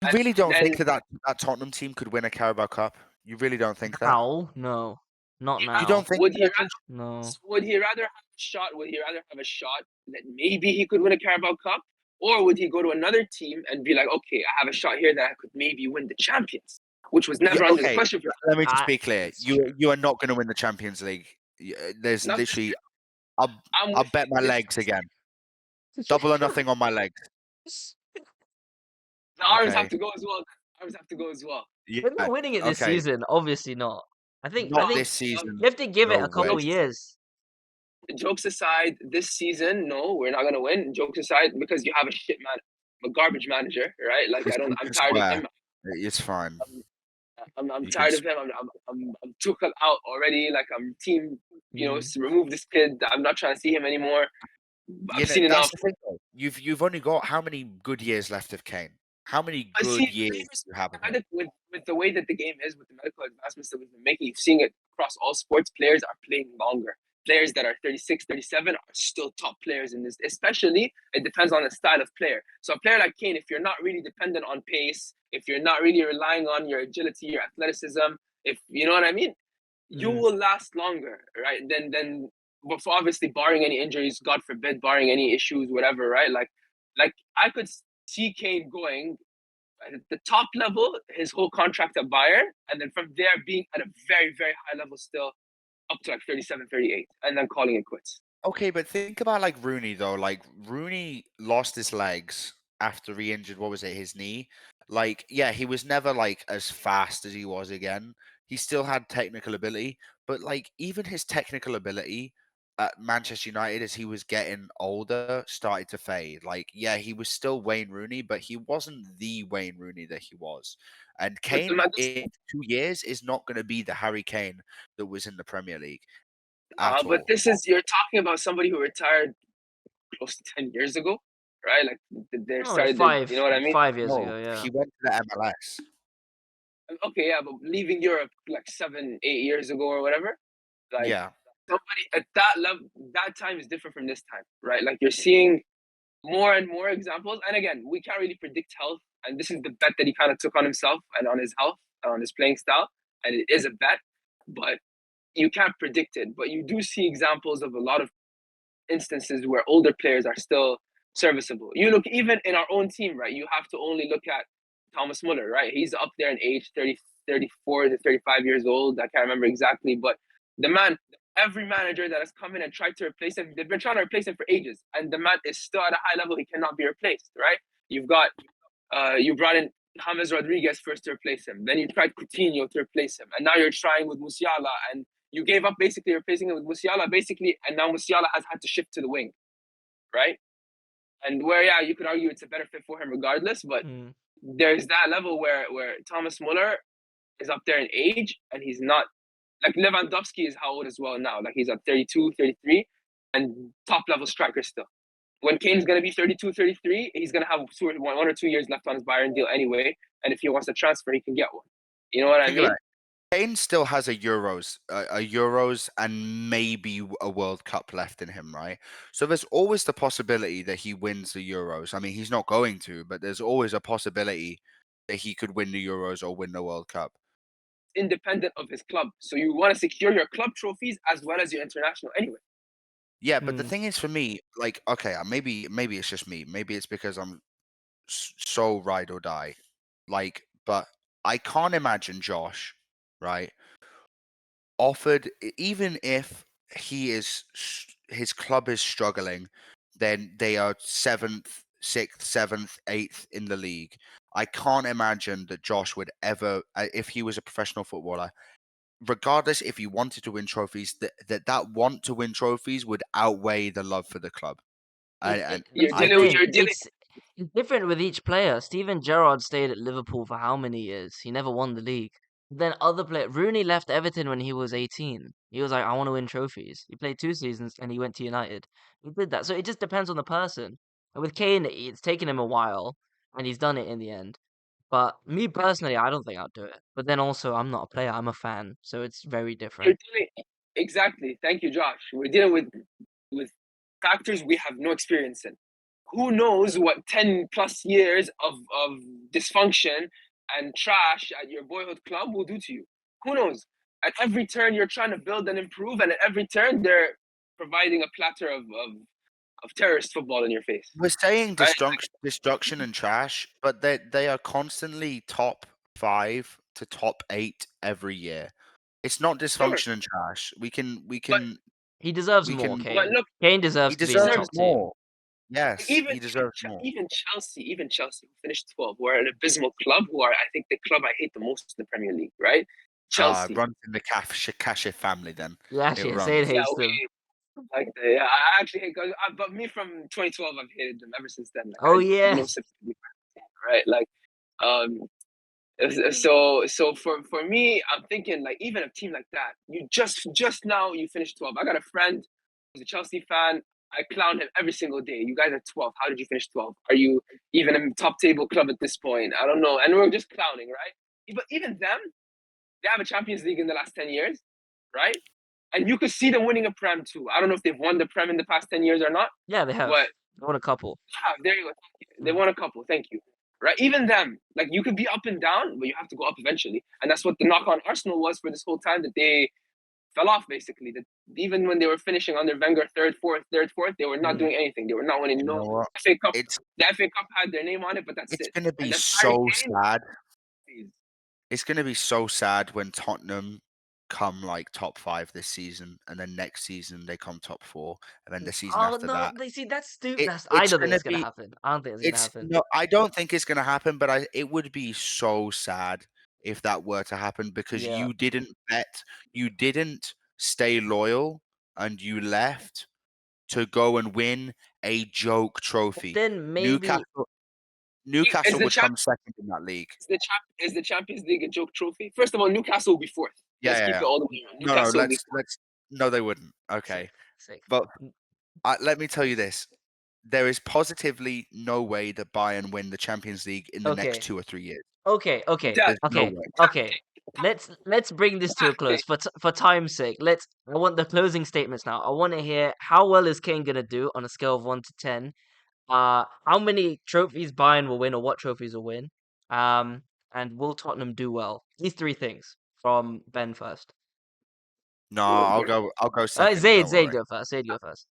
You really don't think that Tottenham team could win a Carabao Cup? You really don't think that? How? No, not now. You don't think Would he rather? No. Would he rather have a shot? Would he rather have a shot that maybe he could win a Carabao Cup, or would he go to another team and be like, okay, I have a shot here that I could maybe win the Champions, which was never under the question for. Let me just be clear. You are not going to win the Champions League. There's literally, I'll bet my legs again. Double or nothing on my legs. The arms have to go as well. Arms have to go as well. Yeah, We're not winning it this season. Obviously not. I think this season. you have to give it No a couple way. of years. Jokes aside, this season, no, we're not gonna win. Jokes aside, because you have a garbage manager, right? Like, I'm tired of him. It's fine. I'm tired of him. I'm Tuchel out already. Like, I'm team, remove this kid. I'm not trying to see him anymore. I've seen enough. You've only got how many good years left of Kane? How many good years do you have? With the way that the game is, with the medical advancements that we've been making, you've seen it across all sports. Players are playing longer. Players that are 36, 37 are still top players in this. Especially, it depends on the style of player. So a player like Kane, if you're not really dependent on pace, if you're not really relying on your agility, your athleticism, if you know what I mean, you will last longer, right? Then, but for obviously barring any injuries, God forbid, barring any issues, whatever, right? Like I could see Kane going at the top level, his whole contract at Bayern, and then from there being at a very, very high level still, up to like 37, 38, and then calling it quits. Okay, but think about like Rooney though. Like, Rooney lost his legs after he injured, what was it, his knee? Like, yeah, he was never like as fast as he was again. He still had technical ability, but like, even his technical ability at Manchester United as he was getting older started to fade. Like, yeah, he was still Wayne Rooney, but he wasn't the Wayne Rooney that he was. And Kane in 2 years is not going to be the Harry Kane that was in the Premier League. But you're talking about somebody who retired close to 10 years ago, right? Like, they started, you know what I mean? 5 years ago, yeah. He went to the MLS. Okay, yeah, but leaving Europe like 7, 8 years ago or whatever. Like, yeah. Somebody at that level, that time is different from this time, right? Like, you're seeing more and more examples. And again, we can't really predict health and this is the bet that he kind of took on himself and on his health and on his playing style, and it is a bet, but you can't predict it. But you do see examples of a lot of instances where older players are still serviceable. You look even in our own team, right? You have to only look at Thomas Muller, right? He's up there in age, 30, 34 to 35 years old. I can't remember exactly, but the man, every manager that has come in and tried to replace him, they've been trying to replace him for ages, and the man is still at a high level. He cannot be replaced, right? You brought in James Rodriguez first to replace him. Then you tried Coutinho to replace him, and now you're trying with Musiala, and you gave up basically replacing him with Musiala, basically, and now Musiala has had to shift to the wing, right? And where, yeah, you could argue it's a better fit for him regardless, but there's that level where Thomas Muller is up there in age, and he's not, like Lewandowski is how old as well now? Like he's at 32, 33, and top level striker still. When Kane's going to be 32, 33, he's going to have 1 or 2 years left on his Bayern deal anyway, and if he wants to transfer, he can get one. You know what I mean? Kane still has a Euros and maybe a World Cup left in him, right? So there's always the possibility that he wins the Euros. I mean, he's not going to, but there's always a possibility that he could win the Euros or win the World Cup. Independent of his club. So you want to secure your club trophies as well as your international anyway. Yeah, but the thing is for me, like, okay, maybe it's just me. Maybe it's because I'm so ride or die. Like, but I can't imagine Josh, right, offered, even if his club is struggling, then they are 7th, 6th, 7th, 8th in the league. I can't imagine that Josh would ever, if he was a professional footballer, regardless if he wanted to win trophies, that want to win trophies would outweigh the love for the club. It's different with each player. Steven Gerrard stayed at Liverpool for how many years? He never won the league. Then other players, Rooney left Everton when he was 18. He was like, I want to win trophies. He played 2 seasons and he went to United. He did that. So it just depends on the person. And with Kane, it's taken him a while and he's done it in the end. But me personally, I don't think I'd do it. But then also, I'm not a player. I'm a fan. So it's very different. Exactly. Thank you, Josh. We're dealing with factors we have no experience in. Who knows what 10 plus years of dysfunction and trash at your boyhood club will do to you? Who knows? At every turn, you're trying to build and improve, and at every turn, they're providing a platter of terrorist football in your face. We're saying destruction and trash, but they are constantly top 5 to top 8 every year. It's not dysfunction and trash. We can. He deserves more. Kane. Kane deserves to be in the top more. Yes, he deserves more. Even Chelsea, who finished 12, who are an abysmal club, who are, I think, the club I hate the most in the Premier League, right? Chelsea. Runs in the Kashif family then. Yeah, Zayd hates them. Like I actually hate, but me from 2012, I've hated them ever since then. Like, yeah. No sympathy, right? Like, so for me, I'm thinking like even a team like that, you just now you finished 12. I got a friend who's a Chelsea fan. I clown him every single day. You guys are 12. How did you finish 12? Are you even a top table club at this point? I don't know. And we're just clowning, right? But even them, they have a Champions League in the last 10 years, right? And you could see them winning a Prem too. I don't know if they've won the Prem in the past 10 years or not. Yeah, they have. But they won a couple. Yeah, there you go. They won a couple. Thank you. Right? Even them, like you could be up and down, but you have to go up eventually. And that's what the knock on Arsenal was for this whole time, that they fell off basically. That even when they were finishing under Wenger third, fourth, they were not doing anything. They were not winning. FA Cup. The FA Cup had their name on it, but that's it. It's gonna be so sad. It's gonna be so sad when Tottenham come like top 5 this season, and then next season they come top 4, and then the season after that. See, that's stupid. I don't think it's gonna happen. I don't think it's gonna happen. No, I don't think it's gonna happen, but it would be so sad if that were to happen, because you didn't bet, you didn't stay loyal, and you left to go and win a joke trophy. Then maybe Newcastle would come second in that league. Is the Champions League a joke trophy? First of all, Newcastle will be 4th. Keep it all the way around. No, they wouldn't. Okay. But let me tell you this. There is positively no way that Bayern win the Champions League in the next 2 or 3 years. Okay. Let's bring this to a close for time's sake. I want the closing statements now. I want to hear, how well is Kane gonna do on a scale of 1 to 10? how many trophies Bayern will win or what trophies will win? And will Tottenham do well? These three things from Ben first. No, I'll go second. Zaid, Don't worry. go first. Zaid, go first.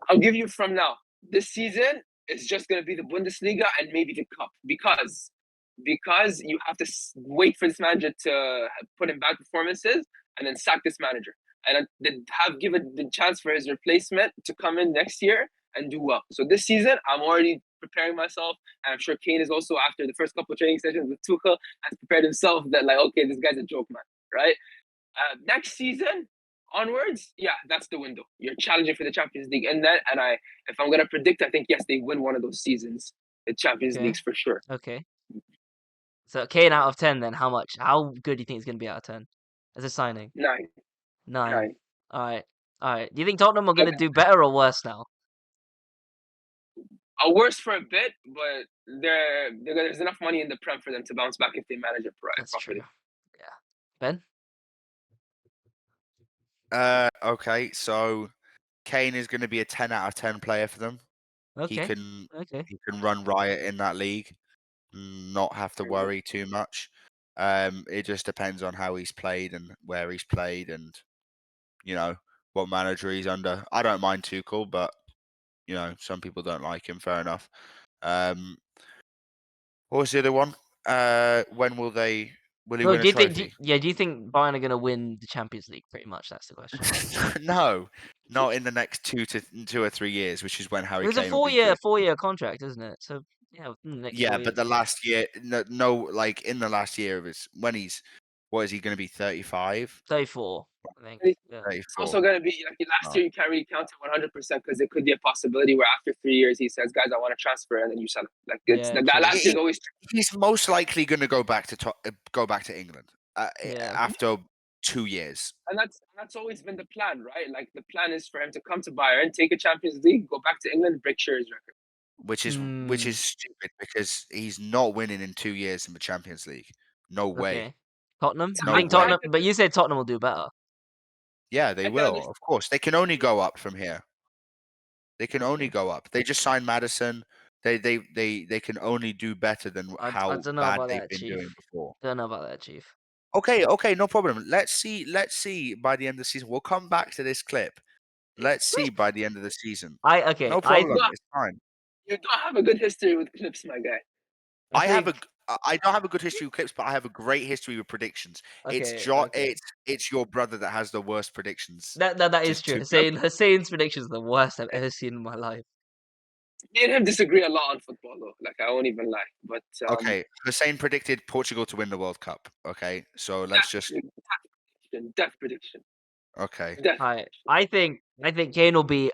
I'll give you from now. This season is just going to be the Bundesliga and maybe the cup because you have to wait for this manager to put in bad performances and then sack this manager and then have given the chance for his replacement to come in next year and do well. So this season, I'm already preparing myself, and I'm sure Kane is also, after the first couple of training sessions with Tuchel, has prepared himself that like, okay, this guy's a joke man, right? Next season onwards, yeah, that's the window. You're challenging for the Champions League, and if I'm gonna predict, I think yes, they win one of those seasons, the Champions Leagues for sure. Okay. So Kane out of 10, then how much? How good do you think he's gonna be out of 10 as a signing? 9. 9. All right. Do you think Tottenham are gonna do better or worse now? Worse for a bit, but there's enough money in the Prem for them to bounce back if they manage it That's properly. true. Yeah. Ben? Okay, so Kane is going to be a 10 out of 10 player for them. Okay. He can run riot in that league, not have to worry too much. It just depends on how he's played and where he's played, and what manager he's under. I don't mind Tuchel, but some people don't like him. Fair enough. What was the other one? When will he win a trophy? Do you think Bayern are gonna win the Champions League? Pretty much, that's the question. No, not in the next 2 or 3 years, which is when Harry Kane. It was a 4-year contract, isn't it? So yeah, within the next 4 years. But the last year, no, like in the last year of his, what is he going to be? 35, 34, I think. Yeah. 34. It's also going to be like last year. You can't really count it 100% because it could be a possibility where after 3 years he says, "Guys, I want to transfer," and then you sell him. Like it's that last year always. He's most likely going to go back to England after 2 years. And that's always been the plan, right? Like the plan is for him to come to Bayern, take a Champions League, go back to England, break Shearer's record. Which is stupid because he's not winning in 2 years in the Champions League. No way. Okay. Tottenham? No I think way. Tottenham, but you said Tottenham will do better. Yeah, they will. Of course, they can only go up from here. They can only go up. They just signed Madison. They can only do better than how bad they've been doing before. Don't know about that, Chief. Okay, no problem. Let's see by the end of the season. We'll come back to this clip. Let's see by the end of the season. No problem. It's fine. You don't have a good history with clips, my guy. I don't have a good history with clips, but I have a great history with predictions. It's your brother that has the worst predictions. That is true. Hussein's predictions are the worst I've ever seen in my life. Me and him disagree a lot on football, though. Like I won't even lie. But okay, Hussein predicted Portugal to win the World Cup. Okay, so let's just death prediction. Okay. I think Kane will be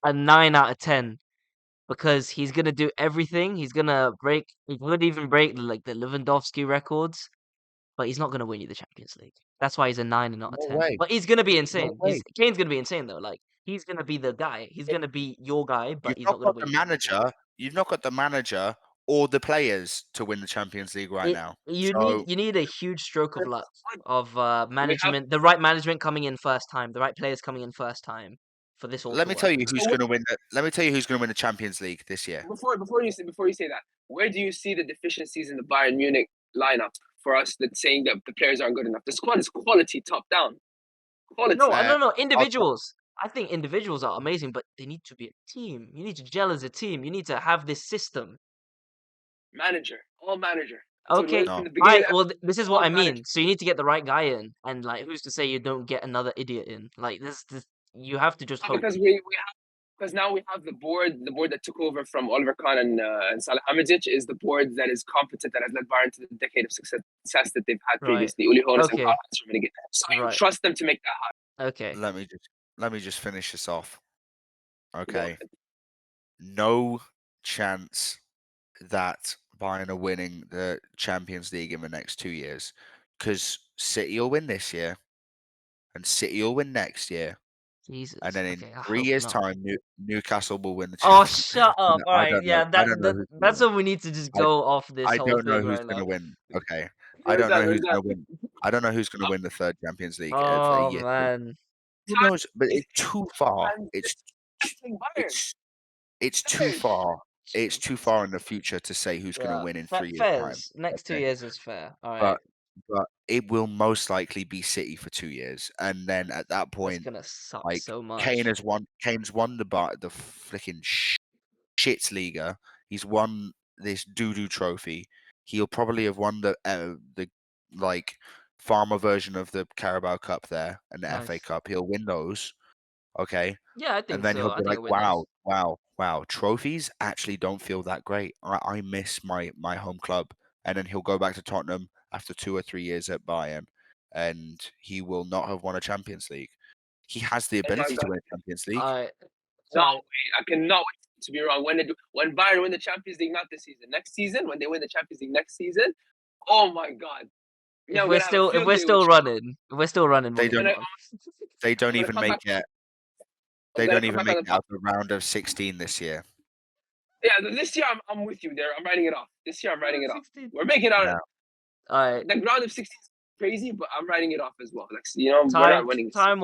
a 9 out of 10. Because he's gonna do everything. He could even break the Lewandowski records, but he's not gonna win you the Champions League. That's why he's a 9 and not a 10. But he's gonna be insane. Kane's gonna be insane though. Like he's gonna be the guy. He's gonna be your guy, but he's not gonna win. You've not got the manager or the players to win the Champions League now. You need a huge stroke of luck of management, the right management coming in first time, the right players coming in first time. For this Let me tell you who's going to win. Let me tell you who's going to win the Champions League this year. Before you say that, where do you see the deficiencies in the Bayern Munich lineup for us that's saying that the players aren't good enough? The squad is quality top down. Quality. No. Individuals. I think individuals are amazing, but they need to be a team. You need to gel as a team. You need to have this system. All manager. Okay. Well, this is what I mean. So you need to get the right guy in, and like, who's to say you don't get another idiot in? Like this. You have to just hope. Because now we have the board that took over from Oliver Kahn and Salihamidzic is the board that is competent, that has led Bayern to the decade of success that they've had previously. Uli Hoeneß and Karl-Heinz Rummenigge. So you trust them to make that happen. Okay. Let me just finish this off. Okay. No chance that Bayern are winning the Champions League in the next 2 years, because City will win this year, and City will win next year. Jesus. And then in 3 years' time, Newcastle will win the Champions League. Oh, shut up! All right, that's what we need to just go off this. I don't know who's going to win. Okay, I don't know who's going to win. I don't know who's going to win the third Champions League. Oh man, who knows? But it's too far. It's too far. It's too far in the future to say who's going to Yeah, win in 3 years' time. fairs. Next 2 Okay? years is fair. All right, But it will most likely be City for 2 years, and then at that that's point, gonna suck like so much. Kane's won the flicking shits Liga. He's won this doo-doo trophy. He'll probably have won the like farmer version of the Carabao Cup there and the FA Nice. Cup. He'll win those, okay? Yeah, I And think then so. he'll I be think like, he'll win those. wow. Trophies actually don't feel that great. I miss my home club. And then he'll go back to Tottenham after 2 or 3 years at Bayern, and he will not have won a Champions League. He has the Oh my ability to god. win a Champions League. All right. No, So I cannot wait to be wrong. When Bayern win the Champions League, not this season, next season, when they win the Champions League next season, oh my god. Yeah, I'm gonna have a if field we're day still with you. running, we'll They get don't you When I, on. they don't I'm gonna even come make back. it. I'm They gonna don't come even back make on it the out podcast. of the round of 16 this year. Yeah, this year I'm with you there. I'm writing it off. This year I'm writing it off. 16. We're making it out. Yeah. All right. The round of 16 is crazy, but I'm writing it off as well. Like, we're not winning. Time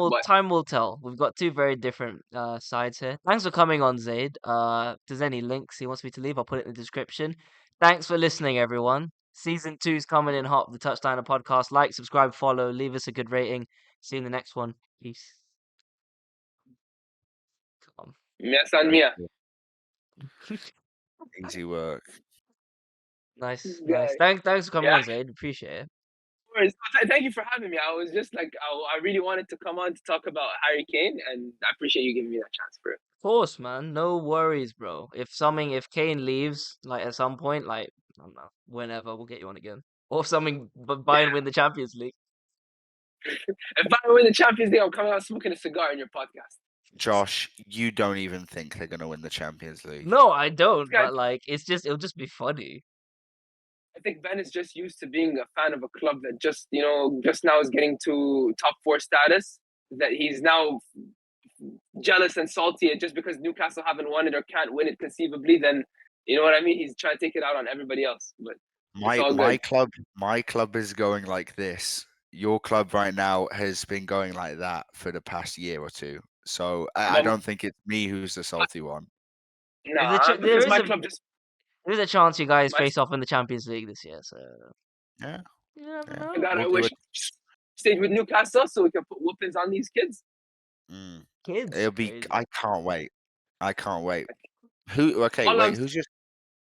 will tell. We've got two very different sides here. Thanks for coming on, Zaid. If there's any links he wants me to leave, I'll put it in the description. Thanks for listening, everyone. Season 2's coming in hot. The Touchliner Podcast. Like, subscribe, follow, leave us a good rating. See you in the next one. Peace. Come Mia San Mia. Easy work. Nice. Guy. Thanks for coming Yeah. on, Zaid. Appreciate it. Thank you for having me. I was just like, I really wanted to come on to talk about Harry Kane, and I appreciate you giving me that chance for it. Of course, man. No worries, bro. If Kane leaves, like at some point, like I don't know, whenever, we'll get you on again. Or if Bayern win the Champions League. If I win the Champions League, I'm coming out smoking a cigar in your podcast. Josh, you don't even think they're going to win the Champions League. No, I don't. Guy- But like, it'll just be funny. I think Ben is just used to being a fan of a club that just now is getting to top 4 status. That he's now jealous and salty, and just because Newcastle haven't won it or can't win it conceivably, then you know what I mean. He's trying to take it out on everybody else. But My club is going like this. Your club right now has been going like that for the past year or two. So I don't think it's me who's the salty one. nah, because my club just There's a chance you guys My- face off in the Champions League this year. So Yeah. you never Yeah. know. God, I We'll do wish stayed with Newcastle so we can put whoopings on these kids. Kids. It'll be. Crazy. I can't wait. Who? Okay, All wait. I'm-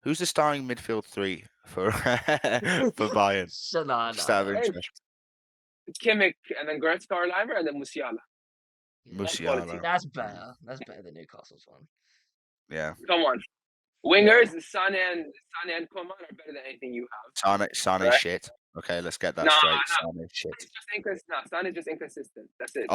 Who's the starting midfield 3 for for Bayern? Nah. Just out of interest. Kimmich, and then Goretzka or Leimer, and then Musiala. Musiala. That's better. That's better than Newcastle's one. Yeah. Come on. Wingers, Sane and Coman are better than anything you have. Sane Right. shit. Okay, let's get that Nah, straight. nah. Sane shit. Sane is just inconsistent. That's it.